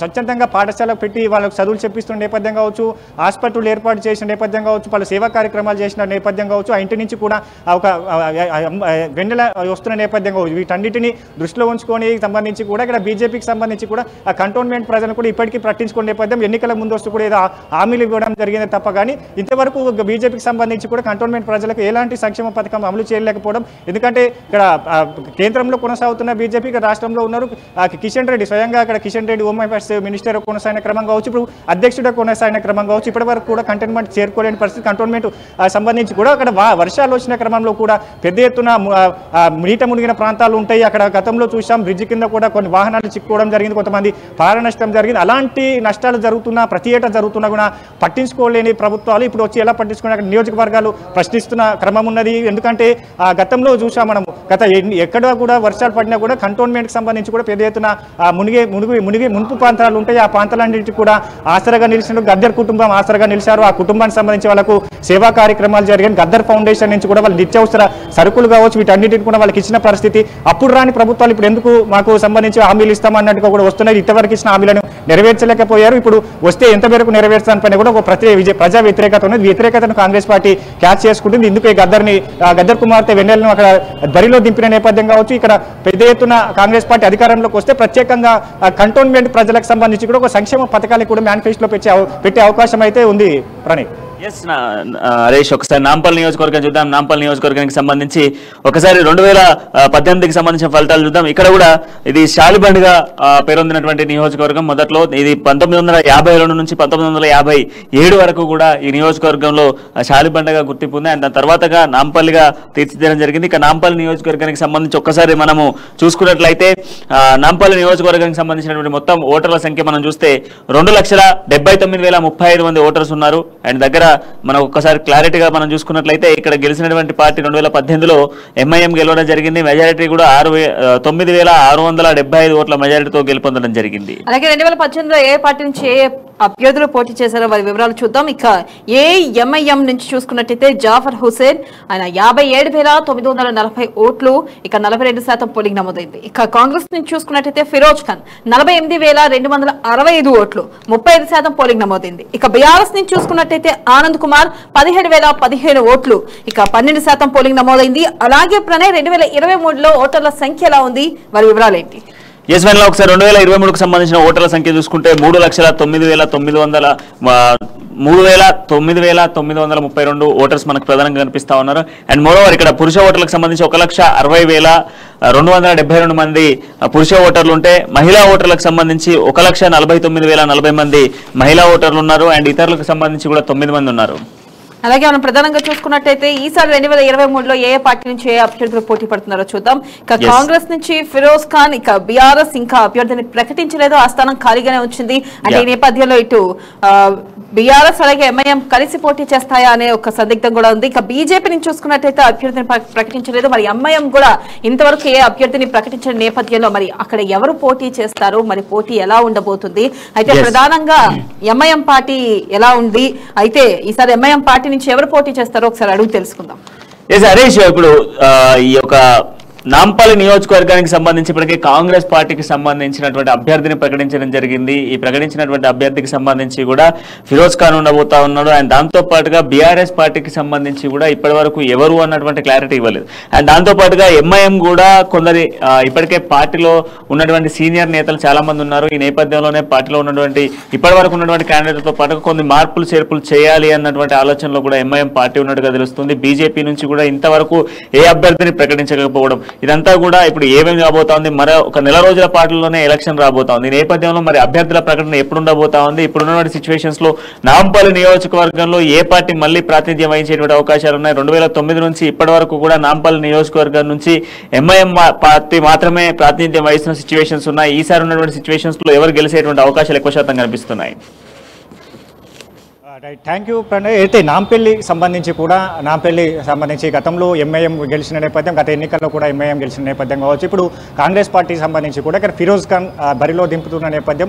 స్వచ్ఛందంగా పాఠశాల పెట్టి వాళ్ళకు చదువులు చెప్పిస్తున్న నేపథ్యం కావచ్చు, హాస్పిటల్ ఏర్పాటు చేసిన నేపథ్యం కావచ్చు, పలు సేవా కార్యక్రమాలు చేసిన నేపథ్యం కావచ్చు. ఆ ఇంటి నుంచి కూడా ఒక వెన్నెల వస్తున్న నేపథ్యం కావచ్చు. వీటన్నిటిని దృష్టిలో ఉంచుకొని సంబంధించి కూడా ఇక్కడ బీజేపీకి సంబంధించి కూడా ఆ కంటోన్మెంట్ ప్రజలను కూడా ఇప్పటికీ పట్టించుకునే నేపథ్యం. ఎన్నికల ముందు వస్తూ కూడా ఏదో హామీలు ఇవ్వడం జరిగింది తప్ప కానీ ఇంతవరకు బీజేపీకి సంబంధించి కూడా కంటోన్మెంట్ ప్రజలకు ఎలాంటి సంక్షేమ పథకం అమలు చేయలేకపోవడం. ఎందుకంటే ఇక్కడ కేంద్రంలో కొనసాగుతున్న బీజేపీ, ఇక్కడ రాష్ట్రంలో ఉన్నారు కిషన్ రెడ్డి, స్వయంగా అక్కడ Kishan Reddy home affairs minister కొనసాగిన క్రమం కావచ్చు, ఇప్పుడు అధ్యక్షుడు కొనసాగిన క్రమం కావచ్చు. ఇప్పటి వరకు కూడా కంటోన్మెంట్ చేరుకోలేని పరిస్థితి. కంటోన్మెంట్ సంబంధించి కూడా అక్కడ వర్షాలు వచ్చిన క్రమంలో కూడా పెద్ద ఎత్తున నీట మునిగిన ప్రాంతాలు ఉంటాయి. అక్కడ గతంలో చూసాం బ్రిడ్జ్ కింద కూడా కొన్ని వాహనాలు చిక్కుకోవడం జరిగింది, కొంతమంది ప్రాణ నష్టం జరిగింది. అలాంటి నష్టాలు జరుగుతున్నా, ప్రతి ఏటా జరుగుతున్నా కూడా పట్టించుకోలేని ప్రభుత్వాలు ఇప్పుడు వచ్చి ఎలా పట్టించుకుని అక్కడ నియోజకవర్గాలు ప్రశ్నిస్తున్న క్రమం ఉన్నది. ఎందుకంటే గతంలో చూసాం మనం, ఎక్కడ కూడా వర్షాలు పడినా కూడా కంటోన్మెంట్కి సంబంధించి కూడా పెద్ద ఎత్తున మునుపు ప్రాంతాలు ఉంటాయి. ఆ ప్రాంతాలన్నింటికి కూడా ఆసరగా నిలిచిన గద్దర్ కుటుంబం ఆసరగా నిలిచారు. ఆ కుటుంబానికి సంబంధించి వాళ్ళకు సేవా కార్యక్రమాలు జరిగాయి. గద్దర్ ఫౌండేషన్ నుంచి కూడా వాళ్ళు నిత్యావసర సరుకులు కావచ్చు, వీటన్నిటిని కూడా వాళ్ళకి ఇచ్చిన పరిస్థితి. అప్పుడు రాని ప్రభుత్వాలు ఇప్పుడు ఎందుకు మాకు సంబంధించి హామీలు ఇస్తామన్నట్టుగా కూడా వస్తున్నాయి. ఇంతవరకు ఇచ్చిన హామీలను నెరవేర్చలేకపోయారు. ఇప్పుడు వస్తే ఎంత మేరకు నెరవేర్చడానికి పైన కూడా ఒక ప్రజా వ్యతిరేకత ఉన్నది. వ్యతిరేకతను కాంగ్రెస్ పార్టీ క్యాచ్ చేసుకుంటుంది. ఇందుకే గద్దర్ కుమార్తె వెన్నెలను అక్కడ బరిలో దింపిన నేపథ్యం కావచ్చు. ఇక్కడ పెద్ద ఎత్తున కాంగ్రెస్ పార్టీ అధికారంలోకి వస్తే ప్రత్యేకంగా కంటోన్మెంట్ ప్రజలకు సంబంధించి కూడా ఒక సంక్షేమ పథకాలు కూడా మేనిఫెస్టోలో పెట్టే అవకాశం అయితే ఉంది. ప్రణయ్, ఎస్ హరీష్, ఒకసారి నాంపల్లి నియోజకవర్గం చూద్దాం. నాంపల్లి నియోజకవర్గానికి సంబంధించి ఒకసారి 2018కి సంబంధించిన ఫలితాలు చూద్దాం. ఇక్కడ కూడా ఇది శాలిబండిగా పేరొందినటువంటి నియోజకవర్గం. మొదట్లో ఇది 1952 నుంచి 1957 వరకు కూడా ఈ నియోజకవర్గంలో శాలిబండగా గుర్తింపు ఉంది. అండ్ దాని తర్వాతగా నాంపల్లిగా తీర్చిదిద్దడం జరిగింది. ఇక నాంపల్లి నియోజకవర్గానికి సంబంధించి ఒక్కసారి మనము చూసుకున్నట్లయితే నాంపల్లి నియోజకవర్గానికి సంబంధించినటువంటి మొత్తం ఓటర్ల సంఖ్య మనం చూస్తే 2,79,035 మంది ఓటర్స్ ఉన్నారు. అండ్ దగ్గర మనం ఒక్కసారి క్లారిటీగా మనం చూసుకున్నట్లయితే ఇక్కడ గెలిచినటువంటి పార్టీ 2018లో ఎంఐఎం గెలవడం జరిగింది. మెజారిటీ కూడా 9,675 ఓట్ల మెజారిటీతో గెలుపొందడం జరిగింది. అలాగే 2018లో ఏ పార్టీ నుంచి ఏ అభ్యర్థులు పోటీ చేశారో వారి వివరాలు చూద్దాం. ఇక ఎంఐఎం నుంచి చూసుకున్నట్టయితే జాఫర్ హుసేన్, ఆయన 57,940 ఓట్లు, ఇక 42% పోలింగ్ నమోదైంది. ఇక కాంగ్రెస్ నుంచి చూసుకున్నట్టయితే ఫిరోజ్ ఖాన్ 48,265 ఓట్లు, 35% పోలింగ్ నమోదైంది. ఇక బీఆర్ఎస్ నుంచి చూసుకున్నట్టయితే ఆనంద్ కుమార్ 17,015 ఓట్లు, ఇక 12% పోలింగ్ నమోదైంది. అలాగే ప్రణయ్ 2023లో ఓటర్ల సంఖ్య ఎలా ఉంది, వారి వివరాలు ఏంటి? ఎస్ వెన్ ఒకసారి 2023కు సంబంధించిన ఓటర్ల సంఖ్య చూసుకుంటే 3,09,900 3,932 ఓటర్స్ మనకు ప్రధానంగా కనిపిస్తా ఉన్నారు. అండ్ మోరోవర్ ఇక్కడ పురుష ఓటర్లకు సంబంధించి 1,60,272 మంది పురుష ఓటర్లు ఉంటే మహిళా ఓటర్లకు సంబంధించి 1,49,040 మంది మహిళా ఓటర్లు ఉన్నారు. అండ్ ఇతరులకు సంబంధించి కూడా 9 మంది ఉన్నారు. అలాగే మనం ప్రధానంగా చూసుకున్నట్టయితే ఈసారి 2023లో ఏ పార్టీ నుంచి ఏ అభ్యర్థులు పోటీ పడుతున్నారో చూద్దాం. ఇక కాంగ్రెస్ నుంచి ఫిరోజ్ ఖాన్, ఇక బీఆర్ఎస్ ఇంకా అభ్యర్థిని ప్రకటించలేదు, ఆ స్థానం ఖాళీగానే ఉంచింది. అంటే ఈ నేపథ్యంలో ఇటు బీఆర్ఎస్ అలాగే ఎంఐఎం కలిసి పోటీ చేస్తాయా అనే ఒక సందిగ్ధం కూడా ఉంది. ఇక బీజేపీ నుంచి చూసుకున్నట్టయితే అభ్యర్థిని ప్రకటించలేదు. మరి ఎంఐఎం కూడా ఇంతవరకు ఏ అభ్యర్థిని ప్రకటించిన నేపథ్యంలో మరి అక్కడ ఎవరు పోటీ చేస్తారు, మరి పోటీ ఎలా ఉండబోతుంది? అయితే ప్రధానంగా ఎంఐఎం పార్టీ ఎలా ఉంది, అయితే ఈసారి ఎంఐఎం పార్టీ నుంచి ఎవరు పోటీ చేస్తారో ఒకసారి అడుగు తెలుసుకుందాం. హరీష్, ఇప్పుడు ఈ యొక్క నాంపల్లి నియోజకవర్గానికి సంబంధించి ఇప్పటికే కాంగ్రెస్ పార్టీకి సంబంధించినటువంటి అభ్యర్థిని ప్రకటించడం జరిగింది. ఈ ప్రకటించినటువంటి అభ్యర్థికి సంబంధించి కూడా ఫిరోజ్ ఖాన్ ఉండబోతా ఉన్నాడు. అండ్ దాంతో పాటుగా బీఆర్ఎస్ పార్టీకి సంబంధించి కూడా ఇప్పటి వరకు ఎవరు అన్నటువంటి క్లారిటీ ఇవ్వలేదు. అండ్ దాంతో పాటుగా ఎంఐఎం కూడా కొందరి ఇప్పటికే పార్టీలో ఉన్నటువంటి సీనియర్ నేతలు చాలా మంది ఉన్నారు. ఈ నేపథ్యంలోనే పార్టీలో ఉన్నటువంటి ఇప్పటి వరకు ఉన్నటువంటి క్యాండిడేట్లతో పాటుగా కొన్ని మార్పులు చేర్పులు చేయాలి అన్నటువంటి ఆలోచనలో కూడా ఎంఐఎం పార్టీ ఉన్నట్టుగా తెలుస్తుంది. బీజేపీ నుంచి కూడా ఇంతవరకు ఏ అభ్యర్థిని ప్రకటించకపోవడం, ఇదంతా కూడా ఇప్పుడు ఏమేమి రాబోతోంది, మరో ఒక నెల రోజుల పాటులోనే ఎలక్షన్ రాబోతోంది. ఈ నేపథ్యంలో మరి అభ్యర్థుల ప్రకటన ఎప్పుడు ఉండబోతా ఉంది? ఇప్పుడున్నటువంటి సిచ్యువేషన్స్ లో నాంపల్లి నియోజకవర్గంలో ఏ పార్టీ మళ్ళీ ప్రాతినిధ్యం వహించేటువంటి అవకాశాలు ఉన్నాయి? 2009 నుంచి ఇప్పటి వరకు కూడా నాంపల్లి నియోజకవర్గం నుంచి ఎంఐఎం పార్టీ మాత్రమే ప్రాతినిధ్యం వహిస్తున్న సిచ్యువేషన్స్ ఉన్నాయి. ఈసారి ఉన్నటువంటి సిచ్యువేషన్స్ లో ఎవరు గెలిచేటువంటి అవకాశాలు ఎక్కువ శాతం కనిపిస్తున్నాయి? Thank you Pranay. అయితే నాంపల్లి సంబంధించి గతంలో ఎంఐఎం గెలిచిన నేపథ్యం, గత ఎన్నికల్లో కూడా ఎంఐఎం గెలిచిన నేపథ్యం కావచ్చు. ఇప్పుడు కాంగ్రెస్ పార్టీకి సంబంధించి కూడా ఇక్కడ ఫిరోజ్ ఖాన్ బరిలో దింపుతున్న నేపథ్యం,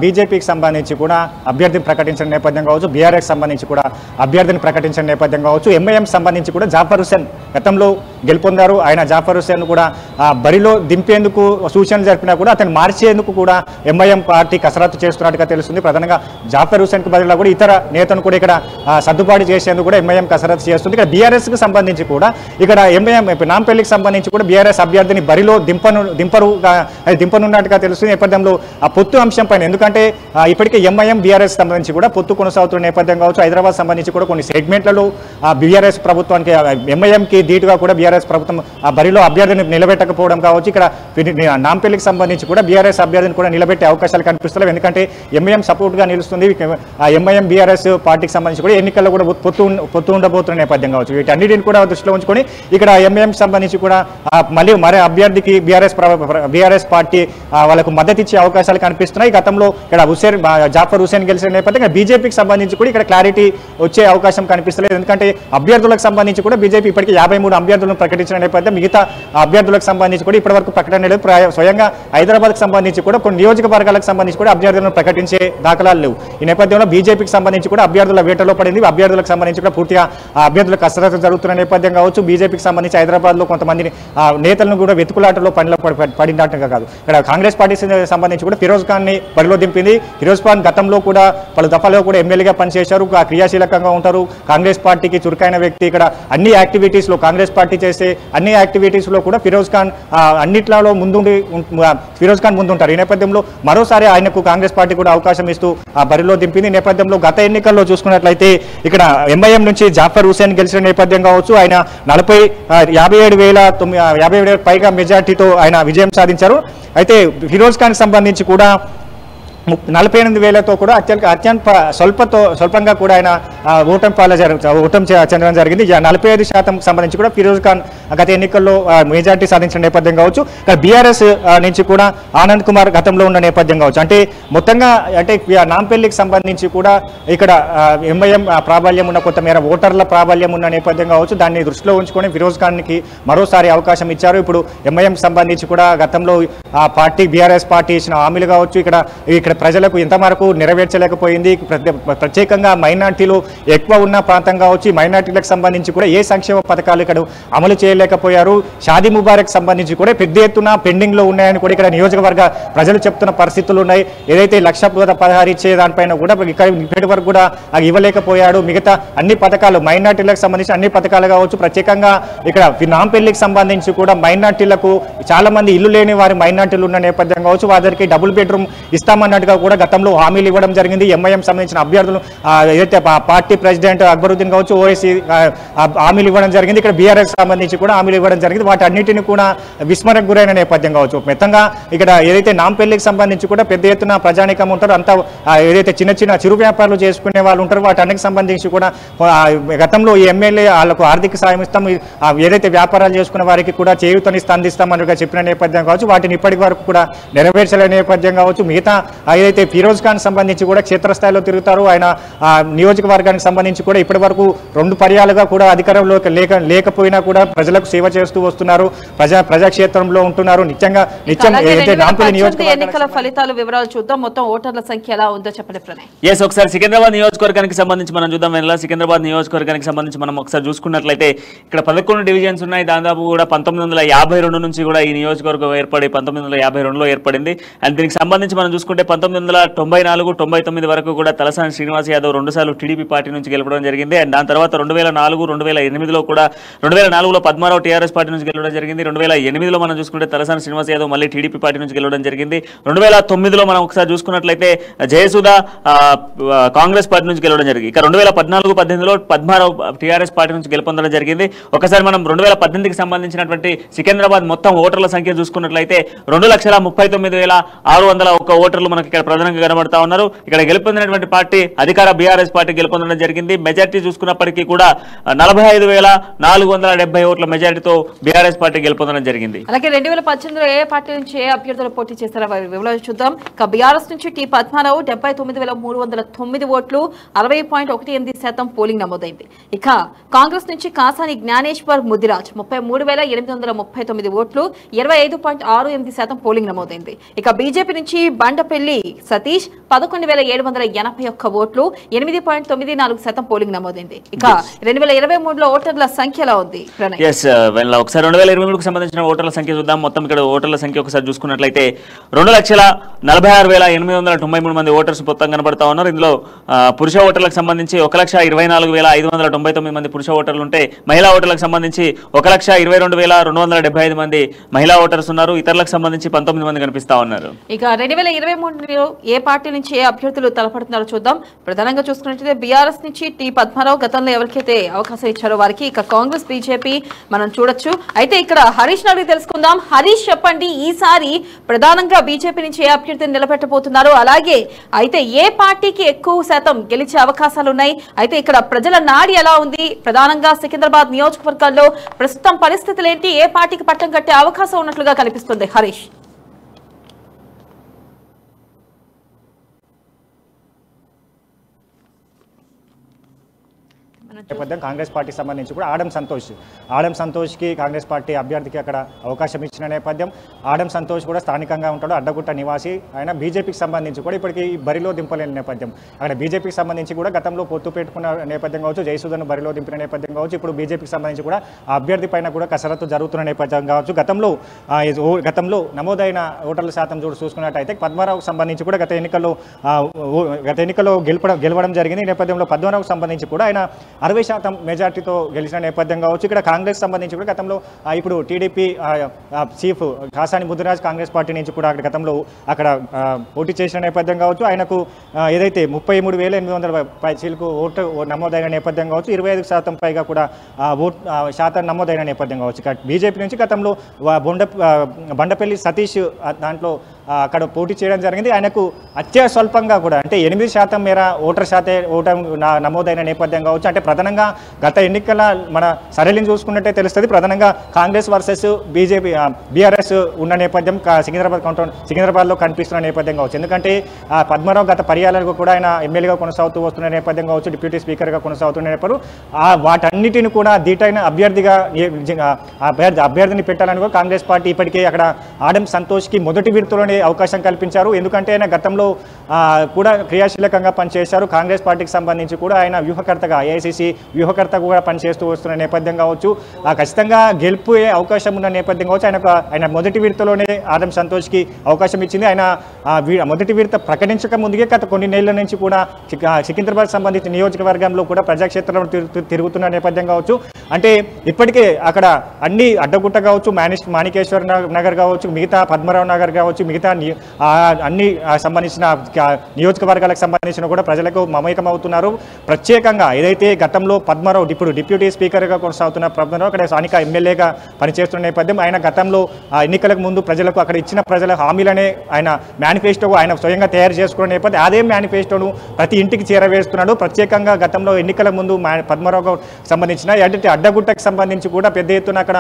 బీజేపీకి సంబంధించి కూడా అభ్యర్థిని ప్రకటించిన నేపథ్యం కావచ్చు, బీఆర్ఎస్ సంబంధించి కూడా అభ్యర్థిని ప్రకటించిన నేపథ్యం కావచ్చు. ఎంఐఎం సంబంధించి కూడా జాఫర్ హుస్సేన్ గతంలో గెలుపొందారు. ఆయన జాఫర్ హుస్సేన్ కూడా బరిలో దింపేందుకు సూచనలు జరిపినా కూడా అతను మార్చేందుకు కూడా ఎంఐఎం పార్టీ కసరత్తు చేస్తున్నట్టుగా తెలుస్తుంది. ప్రధానంగా జాఫర్ హుస్సేన్కు బదులుగా కూడా ఇతర నేతను కూడా ఇక్కడ సర్దుబాటు చేసేందుకు కూడా ఎంఐఎం కసరత్తు చేస్తుంది. ఇక్కడ బీఆర్ఎస్కి సంబంధించి కూడా ఇక్కడ ఎంఐఎం నాంపల్లికి సంబంధించి కూడా బీఆర్ఎస్ అభ్యర్థిని బరిలో దింపనున్నట్టుగా తెలుస్తుంది. నేపథ్యంలో ఆ పొత్తు అంశం పైన, ఎందుకంటే ఇప్పటికే ఎంఐఎం బీఆర్ఎస్ సంబంధించి కూడా పొత్తు కొనసాగుతున్న నేపథ్యం కావచ్చు. హైదరాబాద్ సంబంధించి కూడా కొన్ని సెగ్మెంట్లలో బీఆర్ఎస్ ప్రభుత్వానికి ఎంఐఎంకి ధీటుగా కూడా బీఆర్ఎస్ ప్రభుత్వం ఆ బరిలో అభ్యర్థిని నిలబెట్టకపోవడం కావచ్చు. ఇక్కడ నాంపల్లికి సంబంధించి కూడా బీఆర్ఎస్ అభ్యర్థిని కూడా నిలబెట్టే అవకాశాలు కనిపిస్తలేవు. ఎందుకంటే ఎంఐఎం సపోర్ట్గా నిలుస్తుంది. ఎంఐఎం బీఆర్ఎస్ పార్టీకి సంబంధించి కూడా ఎన్నికల్లో కూడా పొత్తు ఉండబోతున్న నేపథ్యం కావచ్చు. వీటన్నిటిని కూడా దృష్టిలో ఉంచుకొని ఇక్కడ ఎంఐఎం సంబంధించి కూడా మళ్ళీ మరే అభ్యర్థికి బీఆర్ఎస్ పార్టీ వాళ్ళకు మద్దతు ఇచ్చే అవకాశాలు కనిపిస్తున్నాయి. గతంలో ఇక్కడ జాఫర్ హుస్సేన్ గెలిచిన నేపథ్యం బీజేపీకి సంబంధించి కూడా ఇక్కడ క్లారిటీ వచ్చే అవకాశం కనిపిస్తలేదు. ఎందుకంటే అభ్యర్థులకు సంబంధించి కూడా బీజేపీ ఇప్పటికీ 53 అభ్యర్థులను ప్రకటించిన నేపథ్యం, మిగతా అభ్యర్థులకు సంబంధించి కూడా ఇప్పటివరకు ప్రకటన లేదు. స్వయంగా హైదరాబాద్కి సంబంధించి కూడా కొన్ని నియోజకవర్గాలకు సంబంధించి కూడా అభ్యర్థులను ప్రకటించే దాఖలాలు లేవు. ఈ నేపథ్యంలో బీజేపీకి సంబంధించి కూడా అభ్యర్థుల వేటలో పడింది. అభ్యర్థులకు సంబంధించి కూడా పూర్తిగా అభ్యర్థుల కసరత్తు జరుగుతున్న నేపథ్యం కావచ్చు. బీజేపీకి సంబంధించి హైదరాబాద్లో కొంతమందిని నేతలను కూడా వెతుకులాటలో పడినట్టుగా కాదు. ఇక్కడ కాంగ్రెస్ పార్టీకి సంబంధించి కూడా ఫిరోజ్ ఖాన్ని బరిలో దింపింది. ఫిరోజ్ ఖాన్ గతంలో కూడా పలు దఫాలో కూడా ఎమ్మెల్యేగా పనిచేశారు, క్రియాశీలకంగా ఉంటారు. కాంగ్రెస్ పార్టీకి చురుకైన వ్యక్తి. ఇక్కడ అన్ని యాక్టివిటీస్లో కాంగ్రెస్ పార్టీ చేసే అన్ని యాక్టివిటీస్లో కూడా ఫిరోజ్ ఖాన్ అన్నిట్లలో ముందుంటారు. ఈ నేపథ్యంలో మరోసారి ఆయనకు కాంగ్రెస్ పార్టీ కూడా అవకాశం ఇస్తూ బరిలో దింపింది. ఈ నేపథ్యంలో గత ఎన్నికల్లో చూసుకున్నట్లయితే ఇక్కడ ఎంఐఎం నుంచి జాఫర్ హుస్సేన్ గెలిచిన నేపథ్యం కావచ్చు. ఆయన 57,000 పైగా మెజార్టీతో ఆయన విజయం సాధించారు. అయితే ఫిరోజ్ ఖాన్ సంబంధించి కూడా 48,000తో కూడా అత్యంత స్వల్పంగా కూడా ఆయన ఓటమి చెందడం జరిగింది. 45% సంబంధించి కూడా ఫిరోజ్ ఖాన్ గత ఎన్నికల్లో మెజార్టీ సాధించిన నేపథ్యం కావచ్చు. ఇక్కడ బీఆర్ఎస్ నుంచి కూడా ఆనంద్ కుమార్ గతంలో ఉన్న నేపథ్యం కావచ్చు. అంటే మొత్తంగా అంటే నాంపల్లికి సంబంధించి కూడా ఇక్కడ ఎంఐఎం ప్రాబల్యం ఉన్న కొంతమేర ఓటర్ల ప్రాబల్యం ఉన్న నేపథ్యం కావచ్చు. దాన్ని దృష్టిలో ఉంచుకొని ఫిరోజ్ ఖాన్కి మరోసారి అవకాశం ఇచ్చారు. ఇప్పుడు ఎంఐఎం సంబంధించి కూడా గతంలో ఆ పార్టీ బీఆర్ఎస్ పార్టీ ఇచ్చిన హామీలు కావచ్చు, ఇక్కడ ప్రజలకు ఎంతవరకు నెరవేర్చలేకపోయింది. ప్రత్యేకంగా మైనార్టీలు ఎక్కువ ఉన్న ప్రాంతం కావచ్చు. మైనార్టీలకు సంబంధించి కూడా ఏ సంక్షేమ పథకాలు ఇక్కడ అమలు చేయలేదు. ఇవ్వలేకపోయారు. షాదీ ముబారక్ సంబంధించి కూడా పెద్ద ఎత్తున పెండింగ్లో ఉన్నాయని కూడా ఇక్కడ నియోజకవర్గ ప్రజలు చెప్తున్న పరిస్థితులు ఉన్నాయి. ఏదైతే 1,16,000 ఇచ్చే దానిపైన కూడా ఇప్పటి వరకు కూడా అది ఇవ్వలేకపోయాడు. మిగతా అన్ని పథకాలు మైనార్టీలకు సంబంధించి అన్ని పథకాలు కావచ్చు, ప్రత్యేకంగా ఇక్కడ నాంపల్లికి సంబంధించి కూడా మైనార్టీలకు చాలా మంది ఇల్లు లేని వారి మైనార్టీలు ఉన్న నేపథ్యం కావచ్చు, వారికి డబుల్ బెడ్రూమ్ ఇస్తామన్నట్టుగా కూడా గతంలో హామీలు ఇవ్వడం జరిగింది. ఎంఐఎం సంబంధించిన అభ్యర్థులు ఏదైతే పార్టీ ప్రెసిడెంట్ అక్బరుద్దీన్ కావచ్చు, ఓవైసీ హామీలు ఇవ్వడం జరిగింది. ఇక్కడ బీఆర్ఎస్ సంబంధించి కూడా హామీలు ఇవ్వడం జరిగింది. వాటి అన్నింటినీ కూడా విస్మరణకు గురైన నేపథ్యం కావచ్చు. మొత్తంగా ఇక్కడ ఏదైతే నాంపల్లికి సంబంధించి కూడా పెద్ద ఎత్తున ప్రజానికం ఉంటారు, అంతా ఏదైతే చిన్న చిన్న చిరు వ్యాపారాలు చేసుకునే వాళ్ళు ఉంటారు, వాటి అన్నిటికి సంబంధించి కూడా గతంలో ఈ ఎమ్మెల్యే వాళ్ళకు ఆర్థిక సాయం ఇస్తాం, ఏదైతే వ్యాపారాలు చేసుకున్న వారికి కూడా చేయూతనిస్తా అందిస్తామన్నట్టుగా చెప్పిన నేపథ్యం కావచ్చు, వాటిని ఇప్పటి వరకు కూడా నెరవేర్చలేని నేపథ్యం కావచ్చు. మిగతా ఏదైతే ఫిరోజ్ ఖాన్ సంబంధించి కూడా క్షేత్రస్థాయిలో తిరుగుతారు, ఆయన నియోజకవర్గానికి సంబంధించి కూడా ఇప్పటి వరకు 2 పర్యాలుగా కూడా అధికారంలో లేకపోయినా కూడా ప్రజలకు సేవ చేస్తూ వస్తున్నారు, ప్రజాక్షేత్రంలో ఉంటున్నారు. నిత్యం ఎన్నికల ఫలితాలు వివరాలు చూద్దాం. మొత్తం ఓటర్ల సంఖ్య ఎలా ఉందో చెప్పండి ప్రణయ్. ఎస్, ఒకసారి సికింద్రాబాద్ నియోజకవర్గానికి సంబంధించి మనం చూద్దాం. సికింద్రాబాద్ నియోజకవర్గానికి సంబంధించి మనం ఒకసారి చూసుకున్నట్లయితే ఇక్కడ 11 డివిజన్స్ ఉన్నాయి. దాదాపు కూడా 1952 నుంచి కూడా ఈ నియోజకవర్గం ఏర్పడి 1952లో ఏర్పడింది. అండ్ దీనికి సంబంధించి మనం చూసుకుంటే 1994, 99 వరకు కూడా తలసాని శ్రీనివాస్ యాదవ్ 2 సార్లు టీడీపీ పార్టీ నుంచి గెలవడం జరిగింది. అండ్ దాని తర్వాత 2004, 2008లో కూడా 2004లో పద్మారావు టీఆర్ఎస్ పార్టీ నుంచి గెలవడం జరిగింది. 2008లో మనం చూసుకుంటే తలసాని శ్రీనివాస్ యాదవ్ మళ్ళీ టీడీపీ పార్టీ నుంచి గెలవడం జరిగింది. 2009లో మనం ఒకసారి చూసుకున్నట్లయితే జయసుధ కాంగ్రెస్ పార్టీ నుంచి గెలవడం జరిగింది. ఇక 2014, 18లో పద్మారావు టీఆర్ఎస్ పార్టీ నుంచి గెలుపొందడం జరిగింది. ఒకసారి మనం 2018కి సంబంధించినటువంటి సికింద్రాబాద్ మొత్తం ఓటర్ల సంఖ్య చూసుకున్నట్లయితే 2,39,601 ఓటర్లు మనకి ఇక్కడ ప్రధానంగా కనబడతా ఉన్నారు. ఇక్కడ గెలుపొందినటువంటి పార్టీ అధికార బీఆర్ఎస్ పార్టీ గెలుపొందడం జరిగింది. మెజార్టీ చూసుకున్నప్పటికీ కూడా 45,470 ఓట్ల మెజార్టీతో బీఆర్ఎస్ పార్టీ గెలుపొందడం జరిగింది. అలాగే 2018లో ఏ పార్టీ నుంచి ఏ అభ్యర్థులు పోటీ చేస్తారో వివరాలు చూద్దాం. బీఆర్ఎస్ నుంచి టి పద్మారావు 79,309 ఓట్లు, 60.18% పోలింగ్ నమోదైంది. ఇక కాంగ్రెస్ నుంచి కాసాని జ్ఞానేశ్వర్ ముదిరాజ్ 33,839 ఓట్లు, 25.68% పోలింగ్ నమోదైంది. ఇక బీజేపీ నుంచి బండపల్లి సతీష్ 11,781 ఓట్లు, 8.94% పోలింగ్ నమోదైంది. ఇక 2023లో ఓటర్ల సంఖ్యలో ఉంది. ఒకసారి 2023కు సంబంధించిన ఓటర్ల సంఖ్య చూద్దాం. మొత్తం ఇక్కడ ఓటర్ల సంఖ్య ఒకసారి చూసుకున్నట్లయితే 2,46,893 మంది ఓటర్స్ మొత్తం కనబడతా ఉన్నారు. ఇందులో పురుష ఓటర్లకు సంబంధించి 1,24,599 మంది పురుష ఓటర్లు ఉంటే, మహిళా ఓటర్లకు సంబంధించి 1,22,275 మంది మహిళా ఓటర్స్ ఉన్నారు. ఇతరులకు సంబంధించి 19 మంది కనిపిస్తా ఉన్నారు. ఇక 2023లో ఏ పార్టీ నుంచి ఏ అభ్యర్థులు తలపడుతున్నారో చూద్దాం. ప్రధానంగా చూసుకున్నట్లయితే బీఆర్ఎస్ నుంచి టి పద్మారావు గతంలో ఎవరికైతే అవకాశం ఇచ్చారో వారికి, ఇక కాంగ్రెస్ బీజేపీ మనం చూడొచ్చు. అయితే ఇక్కడ హరీష్ అడిగి తెలుసుకుందాం. హరీష్ చెప్పండి, ఈసారి ప్రధానంగా బీజేపీ నుంచి ఏ అభ్యర్థిని నిలబెట్టబోతున్నారు, అలాగే అయితే ఏ పార్టీకి ఎక్కువ శాతం గెలిచే అవకాశాలు ఉన్నాయి, అయితే ఇక్కడ ప్రజల నాడి ఎలా ఉంది, ప్రధానంగా సికింద్రాబాద్ నియోజకవర్గాల్లో ప్రస్తుతం పరిస్థితులు ఏంటి, ఏ పార్టీకి పట్టం కట్టే అవకాశం ఉన్నట్లుగా కనిపిస్తుంది హరీష్? నేపథ్యం కాంగ్రెస్ పార్టీ సంబంధించి కూడా ఆడం సంతోష్కి కాంగ్రెస్ పార్టీ అభ్యర్థికి అక్కడ అవకాశం ఇచ్చిన నేపథ్యం. ఆడం సంతోష్ కూడా స్థానికంగా ఉంటాడు, అడ్డగుట్ట నివాసి. ఆయన బీజేపీకి సంబంధించి కూడా ఇప్పటికీ బరిలో దింపలేని నేపథ్యం. అక్కడ బీజేపీకి సంబంధించి కూడా గతంలో పొత్తు పెట్టుకున్న నేపథ్యం కావచ్చు, జయసుధను బరిలో దింపిన నేపథ్యం కావచ్చు, ఇప్పుడు బీజేపీకి సంబంధించి కూడా ఆ అభ్యర్థి పైన కూడా కసరత్తు జరుగుతున్న నేపథ్యం కావచ్చు. గతంలో నమోదైన ఓటర్ల శాతం చూసుకున్నట్టయితే పద్మారావుకు సంబంధించి కూడా గత ఎన్నికల్లో గెలవడం జరిగింది. ఈ నేపథ్యంలో పద్మారావుకు సంబంధించి కూడా ఆయన 60% మెజార్టీతో గెలిచిన నేపథ్యం కావచ్చు. ఇక్కడ కాంగ్రెస్ సంబంధించి కూడా గతంలో ఇప్పుడు TDP chief Kasani Mudiraj Congress party నుంచి కూడా గతంలో అక్కడ పోటీ చేసిన నేపథ్యం కావచ్చు. ఆయనకు ఏదైతే 33,800 ఓటు నమోదైన నేపథ్యం కావచ్చు, 25% పైగా కూడా శాతం నమోదైన నేపథ్యం కావచ్చు. బీజేపీ నుంచి గతంలో బండపల్లి సతీష్ దాంట్లో అక్కడ పోటీ చేయడం జరిగింది. ఆయనకు స్వల్పంగా కూడా అంటే 8% మేర ఓటం నమోదైన నేపథ్యం కావచ్చు. అంటే ప్రధానంగా గత ఎన్నికల మన సరళిని చూసుకున్నట్టే తెలుస్తుంది. ప్రధానంగా కాంగ్రెస్ వర్సెస్ బీఆర్ఎస్ ఉన్న నేపథ్యం సికింద్రాబాద్లో కనిపిస్తున్న నేపథ్యం కావచ్చు. ఎందుకంటే పద్మారావు గత పర్యాలకు కూడా ఆయన ఎమ్మెల్యేగా కొనసాగుతూ వస్తున్న నేపథ్యం కావచ్చు, డిప్యూటీ స్పీకర్గా కొనసాగుతున్న నేపథ్యం. వాటన్నిటిని కూడా ధీటైన అభ్యర్థిని పెట్టాలని కూడా కాంగ్రెస్ పార్టీ ఇప్పటికే అక్కడ ఆడం సంతోష్కి మొదటి విడతలోనే అనే అవకాశం కల్పించారు. ఎందుకంటే ఆయన గతంలో కూడా క్రియాశీలకంగా పనిచేశారు. కాంగ్రెస్ పార్టీకి సంబంధించి కూడా ఆయన వ్యూహకర్తగా ఏఐసిసి వ్యూహకర్తగా కూడా పనిచేస్తూ వస్తున్న నేపథ్యం కావచ్చు, ఖచ్చితంగా గెలుపు అవకాశం ఉన్న నేపథ్యం కావచ్చు. ఆయన మొదటి విడతలోనే ఆదం సంతోష్కి అవకాశం ఇచ్చింది. ఆయన మొదటి విడత ప్రకటించక ముందుకే గత కొన్ని నెలల నుంచి కూడా సికింద్రాబాద్ సంబంధించిన నియోజకవర్గంలో కూడా ప్రజాక్షేత్రంలో తిరుగుతున్న నేపథ్యం కావచ్చు. అంటే ఇప్పటికే అక్కడ అన్ని అడ్డగుట్ట కావచ్చు, మాణికేశ్వర నగర్ కావచ్చు, మిగతా పద్మరావు నగర్ కావచ్చు, మిగతా అన్ని సంబంధించిన నియోజకవర్గాలకు సంబంధించిన కూడా ప్రజలకు మమేకం అవుతున్నారు. ప్రత్యేకంగా ఏదైతే గతంలో పద్మరావు ఇప్పుడు డిప్యూటీ స్పీకర్గా కొనసాగుతున్న పద్మరావు అక్కడ స్థానిక ఎమ్మెల్యేగా పనిచేస్తున్న నేపథ్యం, ఆయన గతంలో ఎన్నికలకు ముందు ప్రజలకు అక్కడ ఇచ్చిన ప్రజల హామీలనే ఆయన మేనిఫెస్టో ఆయన స్వయంగా తయారు చేసుకున్న నేపథ్యం అదే మేనిఫెస్టోను ప్రతి ఇంటికి చేరవేస్తున్నాడు. ప్రత్యేకంగా గతంలో ఎన్నికల ముందు పద్మరావుకు సంబంధించిన అడ్డగుట్టకు సంబంధించి కూడా పెద్ద ఎత్తున అక్కడ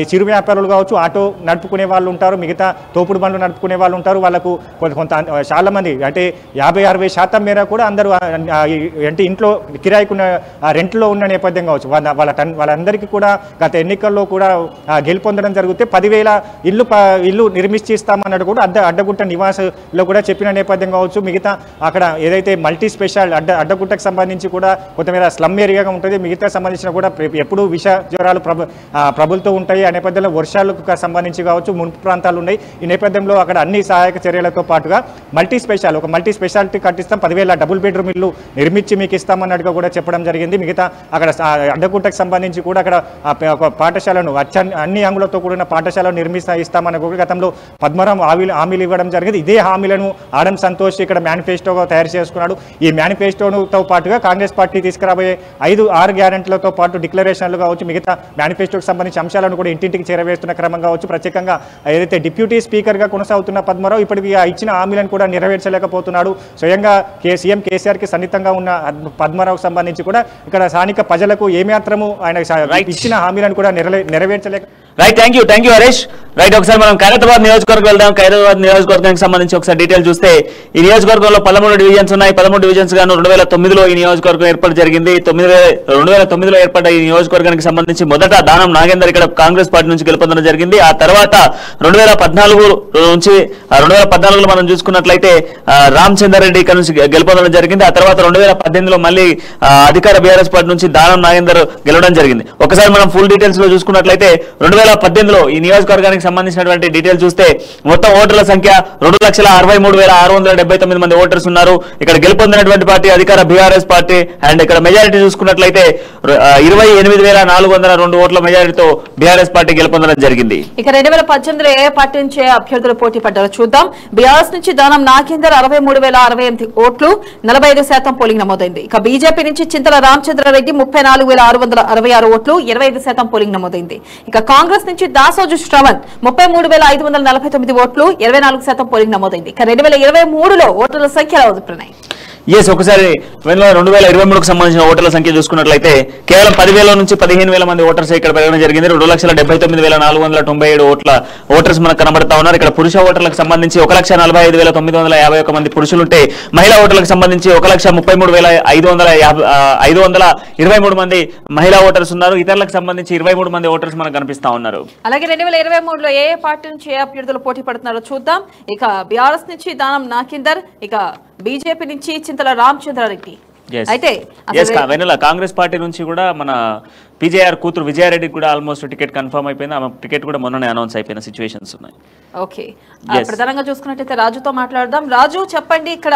ఈ చిరు వ్యాపారులు కావచ్చు, ఆటో నడుపుకునే వాళ్ళు ఉంటారు, మిగతా తోపుడు బండ్లు నడుపుకునే వాళ్ళు ఉంటారు. వాళ్ళకు కొంత చాలా మంది అంటే 50-60% మేర కూడా అందరూ అంటే ఇంట్లో కిరాయికున్న రెంట్లో ఉన్న నేపథ్యం కావచ్చు. వాళ్ళందరికీ కూడా గత ఎన్నికల్లో కూడా గెలుపొందడం జరిగితే 10,000 ఇల్లు నిర్మించి ఇస్తామన్నట్టు కూడా అడ్డగుట్ట నివాసంలో కూడా చెప్పిన నేపథ్యం కావచ్చు. మిగతా అక్కడ ఏదైతే మల్టీ స్పెషల్ అడ్డగుట్టకు సంబంధించి కూడా కొంతమేర స్లమ్ ఏరియాగా ఉంటుంది. మిగతా సంబంధించిన కూడా ఎప్పుడు విష జ్వరాలు ప్రబలుతూ ఉంటాయి. ఆ నేపథ్యంలో వర్షాలకు సంబంధించి కావచ్చు, మున్పు ప్రాంతాలు ఉన్నాయి. ఈ నేపథ్యంలో అక్కడ అన్ని సహాయక చర్యలతో పాటుగా ఒక మల్టీ స్పెషాలిటీ కట్టిస్తాం, 10,000 డబుల్ బెడ్రూమ్ ఇల్లు నిర్మించి మీకు ఇస్తామన్నట్టుగా కూడా చెప్పడం జరిగింది. మిగతా అక్కడ అడ్డగుట్టకు సంబంధించి కూడా అక్కడ ఒక పాఠశాలను అన్ని అంగులతో కూడిన పాఠశాలను ఇస్తామని కూడా గతంలో పద్మరావు హామీలు ఇవ్వడం జరిగింది. ఇదే హామీలను ఆడం సంతోష్ ఇక్కడ మేనిఫెస్టోగా తయారు చేసుకున్నాడు. ఈ మేనిఫెస్టోతో పాటుగా కాంగ్రెస్ పార్టీ తీసుకురాబోయే 5-6 గ్యారెంటీలతో పాటు డిక్లరేషన్లు కావచ్చు, మిగతా మేనిఫెస్టోకి సంబంధించిన అంశాలను కూడా ఇంటింటికి చేరవేస్తున్న క్రమం కావచ్చు. ప్రత్యేకంగా ఏదైతే డిప్యూటీ స్పీకర్గా కొనసాగుతున్న పద్మరావు ఇప్పటికీ ఇచ్చిన హామీలను కూడా నెరవేర్చలేకపోతున్నాడు. స్వయంగా సీఎం కేసీఆర్కి సన్నిహితంగా ఉన్న పద్మరావుకు సంబంధించి కూడా ఇక్కడ స్థానిక ప్రజలకు ఏమాత్రము ఆయన ఇచ్చిన హామీలను కూడా నెరవేర్చలేక. Right, thank you Harish. Right, ఒకసారి మనం ఖైరతాబాద్ నియోజకవర్గం వెళ్దాం. ఖైరతాబాద్ నియోజకవర్గానికి సంబంధించి ఒకసారి డీటెయిల్ చూస్తే ఈ నియోజకవర్గంలో 13 డివిజన్స్ ఉన్నాయి. 13 డివిజన్స్ గాను 2009లో ఈ నియోజకవర్గం ఏర్పాటు జరిగింది. 2009లో ఏర్పడ్డ ఈ నియోజకవర్గానికి సంబంధించి మొదట దానం నాగేందర్ ఇక్కడ కాంగ్రెస్ పార్టీ నుంచి గెలుపొందడం జరిగింది. ఆ తర్వాత 2014లో మనం చూసుకున్నట్లయితే రామచందర్ రెడ్డి ఇక్కడ నుంచి గెలుపొందడం జరిగింది. ఆ తర్వాత 2018లో మళ్ళీ అధికార బీఆర్ఎస్ పార్టీ నుంచి దానం నాగేందర్ గెలవడం జరిగింది. ఒకసారి మనం ఫుల్ డీటెయిల్స్ లో చూసుకున్నట్లయితే 2018లో ఈ నియోజకవర్గానికి సంబంధించినటువంటి డీటెయిల్స్ చూస్తే మొత్తం ఓటర్ల సంఖ్య 2,63,679 మంది ఓటర్స్ ఉన్నారు. ఇక్కడ గెలుపొందినటువంటి పార్టీ అధికార బీఆర్ఎస్ పార్టీ. అండ్ ఇక్కడ మెజారిటీ చూసుకున్నట్లయితే 28,402 ఓట్ల మెజారిటీతో బీఆర్ఎస్ పార్టీ గెలుపొందడం జరిగింది. ఇక 2018లో ఏ పార్టీ నుంచి అభ్యర్థులు పోటీ పడ్డారో చూద్దాం. బీఆర్ఎస్ నుంచి దానం నాగేందర్ 63,068 ఓట్లు, 45% పోలింగ్ నమోదైంది. ఇక బీజేపీ నుంచి చింతల రామచంద్రారెడ్డి 34,666 ఓట్లు, 25% పోలింగ్ నమోదైంది. ఇక కాంగ్రెస్ నుంచి దాసోజు శ్రవణ్ 33,549 ఓట్లు, 24% పోలింగ్ నమోదైంది. ఇక 2023లో ఓటర్ల సంఖ్య ఎలా ఉంది ప్రణయ్? ఒకసారి 2023కు సంబంధించిన ఓటర్ల సంఖ్య చూసుకున్నట్లయితే కేవలం 10,000 నుంచి 15,000 మంది ఓటర్స్ ఇక్కడ పెరగడం జరిగింది. 2,79,497 ఓటర్స్ మనకు కనబడతా ఉన్నారు. ఇక్కడ పురుష ఓటర్లకు సంబంధించి 1,45,951 మంది పురుషులుంటే మహిళా ఓటర్లకు సంబంధించి 1,33,523 మంది మహిళా ఓటర్స్ ఉన్నారు. ఇతరులకు సంబంధించి 23 మంది ఓటర్స్ మనకు కనిపిస్తా ఉన్నారు. అలాగే 2023లో ఏ పార్టీ నుంచి ఏ అభ్యర్థులు పోటీ పడుతున్నారో చూద్దాం. ఇక బీఆర్ఎస్ నుంచి దానం నాగేందర్, ఇక బీజేపీ నుంచి చింతల రామచంద్రారెడ్డి. అయితే కాంగ్రెస్ పార్టీ నుంచి కూడా మన పీజేఆర్ కూతురు విజయారెడ్డికి కూడా ఆల్మోస్ట్ టికెట్ కన్ఫర్మ్ అయిపోయింది. ఆమె టికెట్ కూడా మొన్ననే అనౌన్స్ అయిపోయిన సిచ్యువేషన్స్ ఉన్నాయి. ఓకే, ప్రధానంగా చూసుకున్నట్టయితే రాజుతో మాట్లాడదాం. రాజు, చెప్పండి, ఇక్కడ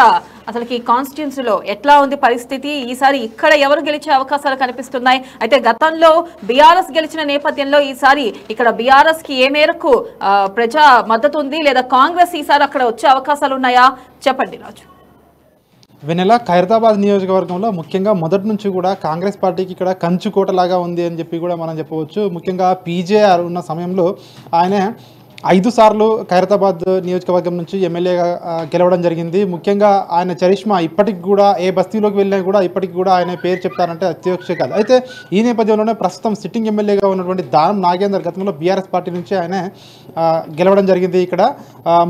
అసలుకి కాన్స్టిట్యున్సీలో ఎట్లా ఉంది పరిస్థితి? ఈసారి ఇక్కడ ఎవరు గెలిచే అవకాశాలు కనిపిస్తున్నాయి? అయితే గతంలో బీఆర్ఎస్ గెలిచిన నేపథ్యంలో ఈసారి ఇక్కడ బీఆర్ఎస్ కి ఏ మేరకు ప్రజా మద్దతు ఉంది, లేదా కాంగ్రెస్ ఈసారి అక్కడ వచ్చే అవకాశాలు ఉన్నాయా? చెప్పండి రాజు. వెనెల ఖైరతాబాద్ నియోజకవర్గంలో ముఖ్యంగా మొదటి నుంచి కూడా కాంగ్రెస్ పార్టీకి ఇక్కడ కంచుకోటలాగా ఉంది అని చెప్పి కూడా మనం చెప్పవచ్చు. ముఖ్యంగా పీజేఆర్ ఉన్న సమయంలో ఆయన 5 సార్లు ఖైరతాబాద్ నియోజకవర్గం నుంచి ఎమ్మెల్యేగా గెలవడం జరిగింది. ముఖ్యంగా ఆయన చరిష్మా ఇప్పటికి కూడా ఏ బస్తీలోకి వెళ్ళినా కూడా ఇప్పటికి కూడా ఆయన పేరు చెప్తారంటే అత్యోక్ష కాదు. అయితే ఈ నేపథ్యంలోనే ప్రస్తుతం సిట్టింగ్ ఎమ్మెల్యేగా ఉన్నటువంటి దానం నాగేందర్ గతంలో బీఆర్ఎస్ పార్టీ నుంచి ఆయన గెలవడం జరిగింది. ఇక్కడ